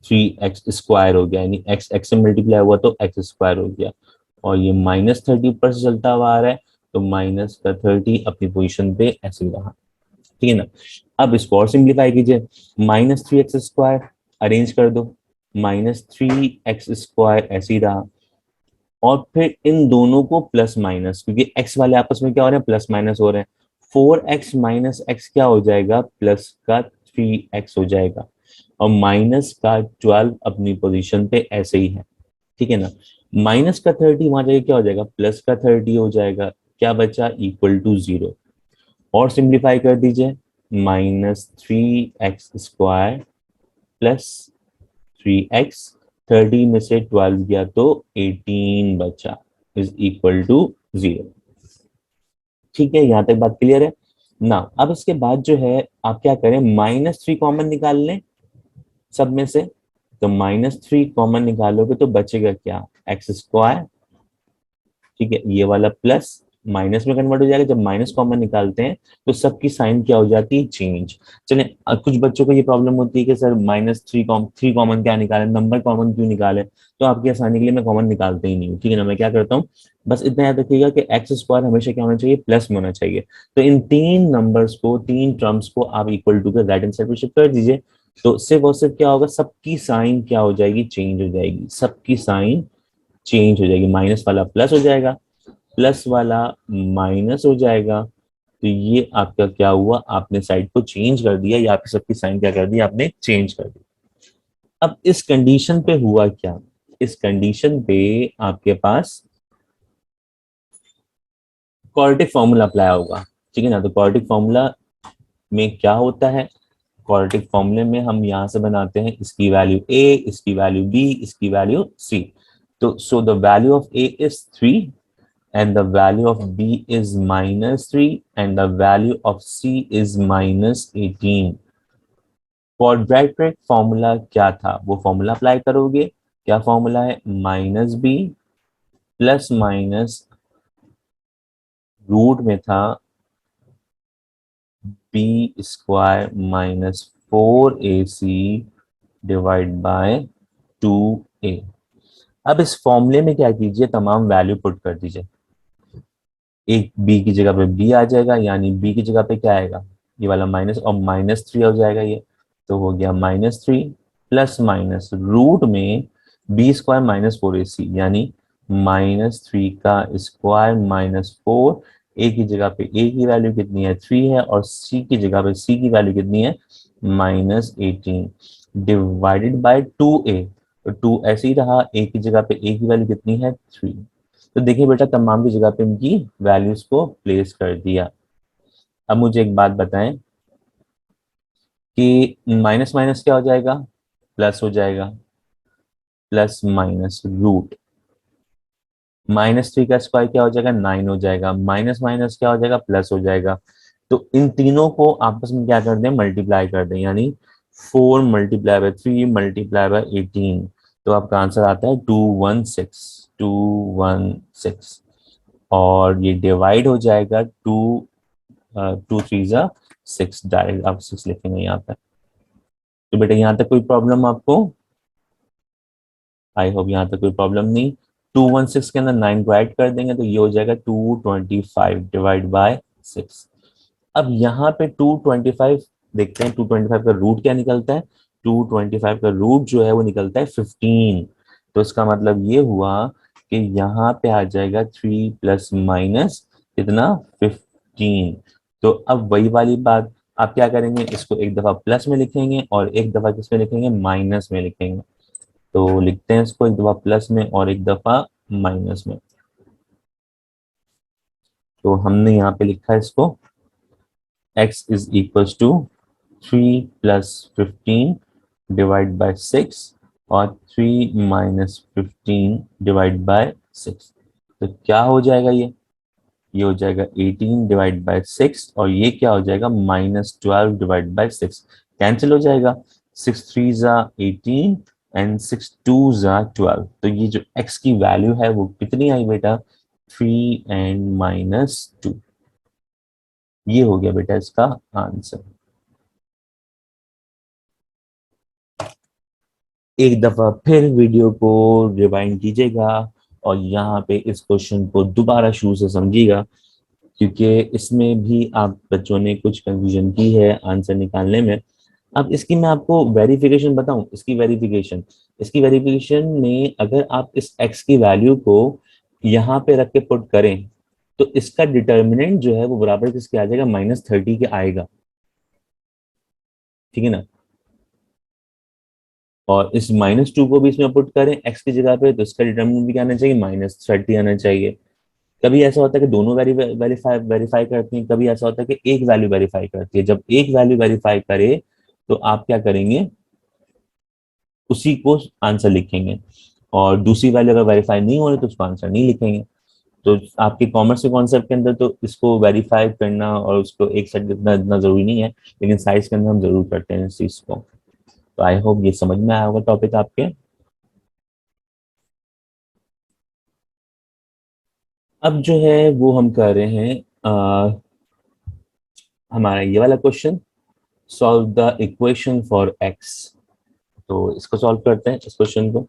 3x स्क्वायर हो गया, यानी x x से मल्टीप्लाई हुआ तो x स्क्वायर हो गया, और ये -30 ऊपर से चलता हुआ आ रहा है, तो -30 अपनी पोजीशन पे ऐसे ही रहा। ठीक है ना, अब इसको और सिंप्लीफाई कीजिए, -3x² अरेंज कर दो, -3x² ऐसे ही रहा, और फिर इन दोनों को प्लस माइनस, क्योंकि x वाले आपस में क्या हो रहे हैं, प्लस माइनस हो रहे हैं, 4x - x क्या हो जाएगा, प्लस का 3x हो जाएगा, और माइनस का 12 अपनी पोजीशन पे ऐसे ही है। ठीक है ना, माइनस का 30 वहां जाके क्या हो जाएगा, प्लस का 30 हो जाएगा, क्या बचा, इक्वल टू 0। और सिंप्लीफाई कर दीजिए, -3x² प्लस 3x, 30 में से 12 गया तो 18 बचा, इज इक्वल टू 0। ठीक है, यहां तक बात क्लियर है ना। अब इसके बाद जो है आप क्या करें, -3 कॉमन निकाल लें सब में से, तो -3 कॉमन निकालोगे तो बचेगा क्या, x²। ठीक है, ये वाला प्लस माइनस में कन्वर्ट हो जाएगा, जब माइनस कॉमन निकालते हैं तो सबकी साइन क्या हो जाती है, चेंज। चलें, कुछ बच्चों को ये प्रॉब्लम होती है कि सर -3 कॉमन क्या निकालें, नंबर कॉमन क्यों निकालें, तो आपकी आसानी के लिए मैं कॉमन निकालते ही नहीं हूँ। ठीक है ना, मैं क्या करता हूँ, बस इतना याद रखिएगा कि x² हमेशा क्या होना चाहिए, प्लस में होना चाहिए। तो इन तीन नंबर्स को, तीन टर्म्स को आप इक्वल टू के राइट हैंड साइड पर शिफ्ट कर दीजिए, तो सिर्फ और सिर्फ क्या होगा, सबकी साइन क्या हो जाएगी, चेंज हो जाएगी, सबकी साइन चेंज हो जाएगी, माइनस वाला प्लस हो जाएगा, प्लस वाला माइनस हो जाएगा। तो ये आपका क्या हुआ, आपने साइड को चेंज कर दिया, या आपकी सबकी साइन क्या कर दी, आपने चेंज कर दी। अब इस कंडीशन पे हुआ क्या, इस कंडीशन पे आपके पास क्वाड्रेटिक फॉर्मूला अप्लाई होगा, ठीक है ना। तो क्वाड्रेटिक फॉर्मूला में क्या होता है, क्वाड्रेटिक फॉर्मूले में हम यहां से बनाते हैं इसकी वैल्यू a, इसकी वैल्यू b, इसकी वैल्यू c। तो so the value of a is 3 and the value of b is -3 and the value of c is -18। Quadratic formula क्या था, वो फॉर्मूला अप्लाई करोगे। क्या फॉर्मूला है, -b प्लस माइनस रूट में था b² -4ac divide by 2a। अब इस फॉर्मूले में क्या कीजिए, तमाम वैल्यू पुट कर दीजिए। एक b की जगह पे b आ जाएगा, यानी b की जगह पे क्या आएगा, ये वाला माइनस, और -3 हो जाएगा ये। तो हो गया -3 प्लस माइनस रूट में b² -4ac, यानी -3 का स्क्वायर -4। a की जगह पे a की वैल्यू कितनी है, 3 है, और c की जगह पे c की वैल्यू कितनी है, -18 डिवाइडेड बाय 2a। तो 2 ऐसे ही रहा, a की जगह पे a की वैल्यू कितनी है, 3। तो देखिए बेटा, तमाम की जगह पे इनकी वैल्यूज को प्लेस कर दिया। अब मुझे एक बात बताएं कि माइनस माइनस क्या हो जाएगा, प्लस हो जाएगा, प्लस माइनस रूट -3 का स्क्वायर क्या हो जाएगा, 9 हो जाएगा, माइनस माइनस क्या हो जाएगा, प्लस हो जाएगा। तो इन तीनों को आपस में क्या कर दें, मल्टीप्लाई कर दें, यानी 4 मल्टीप्लाई बाय 3 मल्टीप्लाई बाय 18। तो आपका आंसर आता है 216। और ये डिवाइड हो जाएगा 2 3 6, डायरेक्ट आप 6 लिखेंगे यहाँ पे। तो बेटा यहाँ तक कोई प्रॉब्लम आपको, आई होप यहाँ तक कोई प्रॉब्लम नहीं। 216 के अंदर 9 को ऐड कर देंगे तो ये हो जाएगा 225 डिवाइड बाय 6। अब यहाँ पे 225 देखते हैं, 225 का रूट क्या निकलता है। 225 का रूट जो है वो निकलता है 15। तो इसका मतलब ये हुआ कि यहाँ पे आ जाएगा 3 प्लस माइनस कितना, 15। तो अब वही वाली बात, आप क्या करेंगे, इसको एक दफा प्लस में लिखेंगे और एक दफा किस में लिखेंगे, माइनस में लिखेंगे। तो लिखते हैं इसको एक दफा प्लस में और एक दफा माइनस में। तो हमने यहाँ पे लिखा है इसको x is equals to 3 plus 15 divide by 6 और 3 माइनस 15 डिवाइड बाय 6। तो क्या हो जाएगा ये हो जाएगा 18 डिवाइड बाय 6, और ये क्या हो जाएगा, -12 डिवाइड बाय 6। कैंसिल हो जाएगा, 6 3 जा 18 एंड 6 2 जा 12। तो ये जो x की वैल्यू है वो कितनी आई बेटा, 3 एंड -2। ये हो गया बेटा इसका आंसर। एक दफा फिर वीडियो को रिवाइंड कीजिएगा और यहाँ पे इस क्वेश्चन को दोबारा शुरू से समझिएगा, क्योंकि इसमें भी आप बच्चों ने कुछ कंफ्यूजन की है आंसर निकालने में। अब इसकी मैं आपको वेरिफिकेशन बताऊं, इसकी वेरिफिकेशन में अगर आप इस x की वैल्यू को यहाँ पे रख के पुट करें तो इसका डिटर्मिनेंट जो है वो बराबर किसके आ जाएगा, -30 के आएगा, ठीक है ना। और इस -2 को भी इसमें पुट करें x की जगह पे तो इसका डिटर्मिनेंट भी क्या आना चाहिए, -30 आना चाहिए। कभी ऐसा होता है कि दोनों वेरीफाई वेरीफाई करती हैं, कभी ऐसा होता है कि एक वैल्यू वेरीफाई करती है। जब एक वैल्यू वेरीफाई करे तो आप क्या करेंगे, उसी को आंसर लिखेंगे, और दूसरी वैल्यू अगर वेरीफाई नहीं हो रही तो उसको आंसर नहीं लिखेंगे। तो आपके कॉमर्स के कॉन्सेप्ट के अंदर तो इसको वेरीफाई करना और उसको एक साइड लिखना इतना जरूरी नहीं है, लेकिन साइंस के अंदर हम जरूर करते हैं इस चीज को। तो आई होप ये समझ में आया होगा टॉपिक आपके। अब जो है वो हम कर रहे हैं हमारा ये वाला question, solve the equation for x. तो इसको सॉल्व करते हैं इस क्वेश्चन को।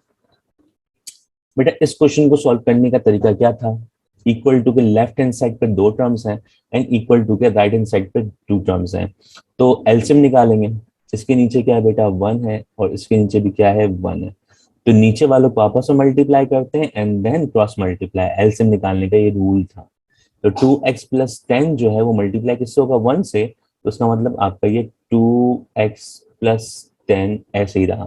बेटा इस क्वेश्चन को सॉल्व करने का तरीका क्या था, इक्वल टू के लेफ्ट हैंड साइड पे 2 टर्म्स हैं एंड इक्वल टू के राइट हैंड साइड पे 2 टर्म्स हैं। तो एलसीएम निकालेंगे। इसके नीचे क्या है बेटा, 1 है, और इसके नीचे भी क्या है, 1 है। तो नीचे वालों को आपस में मल्टीप्लाई करते हैं and then cross multiply, LCM निकालने का ये रूल था। तो 2x+10 जो है वो मल्टीप्लाई किससे होगा, 1 से, तो उसका मतलब आपका ये 2x+10 ऐसे ही रहा,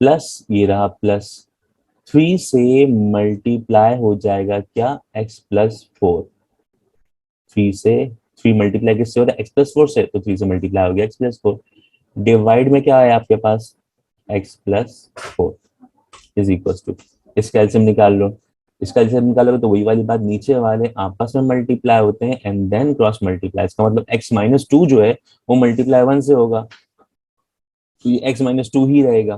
प्लस ये रहा प्लस 3 से मल्टीप्लाई हो जाएगा क्या, x+4। 3 से 3 मल्टीप्लाई किससे हो रहा है, x+4 से, तो 3 से मल्टीप्लाई हो गया x+4। डिवाइड में क्या है आपके पास, x+4 इज इक्वल टू, इसका एलसीएम निकाल लो। इसका एलसीएम निकालोगे तो वही वाली बात, नीचे वाले आपस में मल्टीप्लाई होते हैं एंड देन क्रॉस मल्टीप्लाई, इसका मतलब x-2 जो है वो मल्टीप्लाई 1 से होगा, तो ये x-2 ही रहेगा,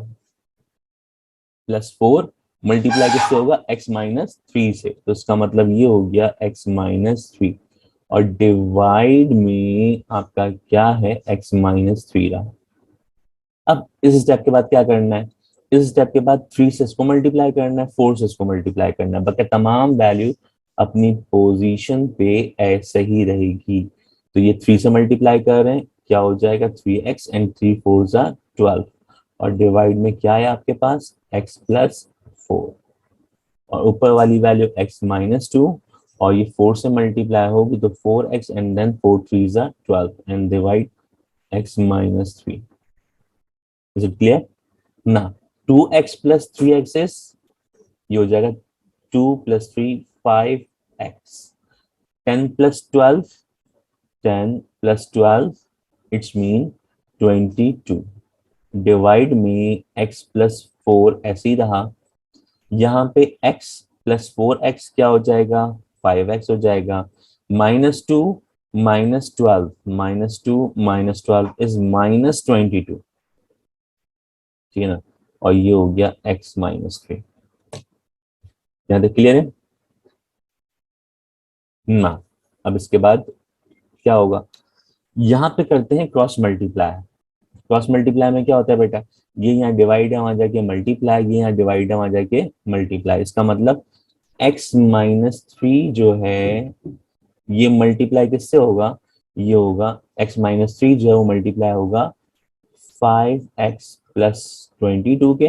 +4 मल्टीप्लाई किससे होगा, x-3 से, तो इसका मतलब ये हो गया x-3, और डिवाइड में आपका क्या है, x-3 रहा। अब इस स्टेप के बाद क्या करना है, इस स्टेप के बाद 3 से इसको मल्टीप्लाई करना है, 4 से इसको मल्टीप्लाई करना है, बाकी तमाम वैल्यू अपनी पोजीशन पे ऐसे ही रहेगी। तो ये 3 से मल्टीप्लाई कर रहे हैं, क्या हो जाएगा 3x एंड 3 4 12, और डिवाइड में क्या है आपके पास, x+4, और ऊपर वाली वैल्यू x-2, और ये 4 से मल्टीप्लाई होगी तो 4x and then 4 3 12 and divide x-3। Is it clear ना। 2x+3x इज, ये हो जाएगा 2+3 5x, 10+12 10+12 इट्स मीन 22, डिवाइड में x+4 ऐसे ही रहा, यहाँ पे x+4x क्या हो जाएगा, 5x हो जाएगा, -2 -12 -2 -12 इज -22, ठीक है ना, और ये हो गया x-3। यहाँ तक क्लियर है ना। अब इसके बाद क्या होगा, यहाँ पे करते हैं क्रॉस मल्टीप्लाई। क्रॉस मल्टीप्लाई में क्या होता है बेटा, ये यहाँ डिवाइड है वहां जाके मल्टीप्लाई, ये यहाँ डिवाइड है वहां जाके मल्टीप्लाई, इसका मतलब x-3 जो है ये मल्टीप्लाई किससे होगा, ये होगा x-3 जो है वो मल्टीप्लाई होगा 5x+22 के,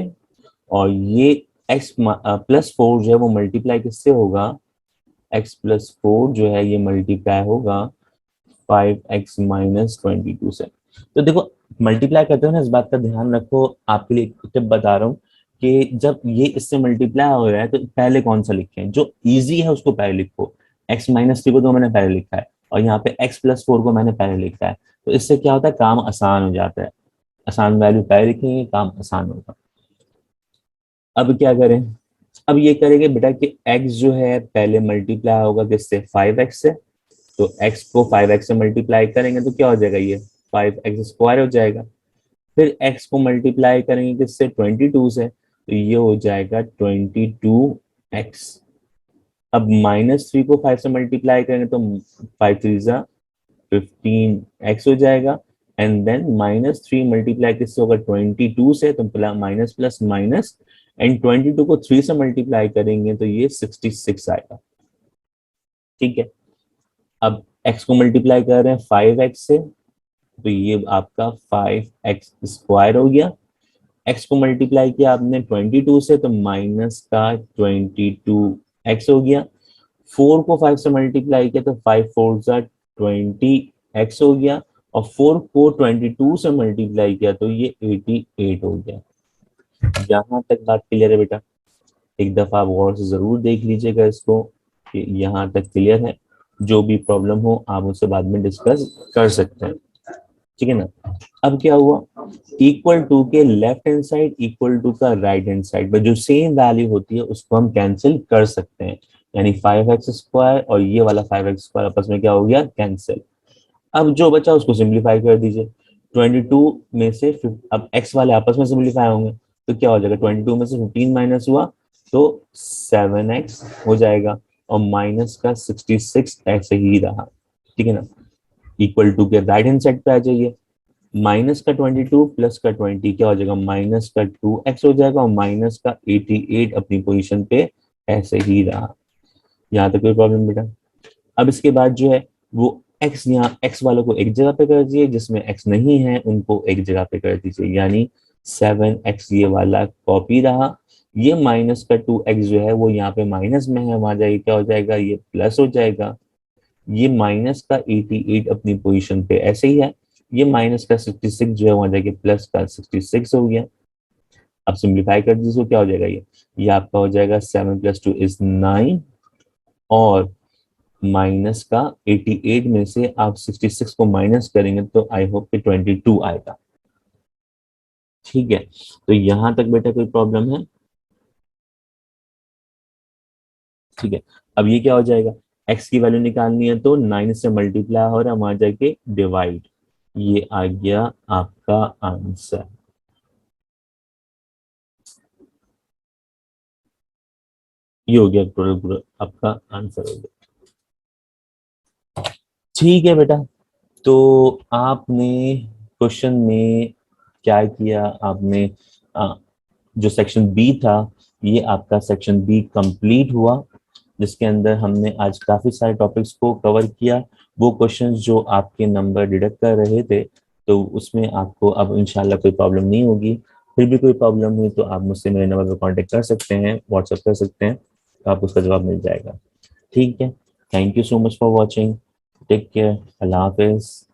और ये x+4 जो है वो मल्टीप्लाई किससे होगा, x+4 जो है ये मल्टीप्लाई होगा 5x-22 से। तो देखो मल्टीप्लाई करते हो ना, इस बात का ध्यान रखो, आपके लिए एक टिप बता रहा हूँ कि जब ये इससे मल्टीप्लाई हो रहा है तो पहले कौन सा लिखें, जो इजी है उसको पहले लिखो, x-3 को तो मैंने पहले लिखा है, और यहाँ पे x+4 को मैंने पहले लिखा है, तो इससे क्या होता है, काम आसान हो जाता है, आसान वैल्यू पहले लिखेंगे, काम आसान होगा। अब क्या करें, अब ये करेंगे बेटा कि x जो है पहले मल्टीप्लाई होगा किससे, 5x से, तो x को 5x से मल्टीप्लाई करेंगे तो क्या हो जाएगा, ये 5x² हो जाएगा, फिर x को मल्टीप्लाई करेंगे किससे, 22 से, तो ये हो जाएगा 22x। अब -3 को 5 से मल्टीप्लाई करेंगे तो 5 3 15x हो जाएगा, एंड देन -3 मल्टीप्लाई किससे होगा, 22 से, तो माइनस प्लस माइनस, एंड 22 को 3 से मल्टीप्लाई करेंगे तो ये 66 आएगा, ठीक है। अब x को मल्टीप्लाई कर रहे हैं 5x से, तो ये आपका 5x² हो गया, x को मल्टीप्लाई किया आपने 22 से, तो माइनस का 22x हो गया, 4 को 5 से मल्टीप्लाई किया तो 5 4 20x हो गया, और 4 को 22 से मल्टीप्लाई किया तो ये 88 हो गया। यहाँ तक बात क्लियर है बेटा, एक दफा आप गौर से जरूर देख लीजिएगा इसको कि यहाँ तक क्लियर है, जो भी प्रॉब्लम हो आप उससे बाद में डिस्कस कर सकते हैं, ठीक है ना। अब क्या हुआ, इक्वल टू के left hand side equal to का राइट हैंड साइड पर जो सेम वैल्यू होती है उसको हम कैंसिल कर सकते हैं, यानी 5x² और ये वाला 5x² आपस में क्या हो गया, कैंसिल। अब जो बचा उसको सिंप्लीफाई कर दीजिए, 22 में से अब x वाले आपस में सिंप्लीफाई होंगे तो क्या हो जाएगा, 22 में से 15 माइनस हुआ तो 7x हो जाएगा, और माइनस का 66 ऐसे ही रहा, ठीक है ना। इक्वल टू के राइट हैंड साइड पे आ जाइए, माइनस का 22 प्लस का 20 क्या हो जाएगा, माइनस का 2x हो जाएगा, और माइनस का 88 अपनी पोजीशन पे ऐसे ही रहा। यहाँ तक कोई प्रॉब्लम बेटा। अब इसके बाद जो है वो x, यहाँ x वालों को एक जगह पे कर दीजिए, जिसमें x नहीं है उनको एक जगह पे कर दीजिए, यानी 7x ये वाला कॉपी रहा, ये माइनस का 2x जो है वो यहाँ पे माइनस में है, वहां जाके क्या हो जाएगा, ये प्लस हो जाएगा। ये माइनस का 88 अपनी पोजीशन पे ऐसे ही है, ये माइनस का 66 जो है वहां जाके प्लस का 66 हो गया। अब सिंप्लीफाई कर दीजिए, क्या हो जाएगा, ये आपका हो जाएगा 7 + 2 = 9, और माइनस का 88 में से आप 66 को माइनस करेंगे तो आई होप कि 22 आएगा। ठीक है, तो यहां तक बेटा कोई प्रॉब्लम है? ठीक है, अब ये क्या हो जाएगा, x की वैल्यू निकालनी है तो 9 से मल्टीप्लाई हो रहा है, वहां जाके डिवाइड, ये आ गया आपका आंसर। ये हो गया टोटल पूरा आपका आंसर हो गया। ठीक है बेटा, तो आपने क्वेश्चन में क्या किया, आपने जो सेक्शन बी था, ये आपका सेक्शन बी कंप्लीट हुआ, जिसके अंदर हमने आज काफी सारे टॉपिक्स को कवर किया। वो क्वेश्चंस जो आपके नंबर डिडक्ट कर रहे थे, तो उसमें आपको अब इंशाल्लाह कोई प्रॉब्लम नहीं होगी। फिर भी कोई प्रॉब्लम हुई तो आप मुझसे मेरे नंबर पर कांटेक्ट कर सकते हैं, व्हाट्सएप कर सकते हैं, तो आपको उसका जवाब मिल जाएगा। ठीक है, thank you so much for watching, take care, अल्लाह हाफिज।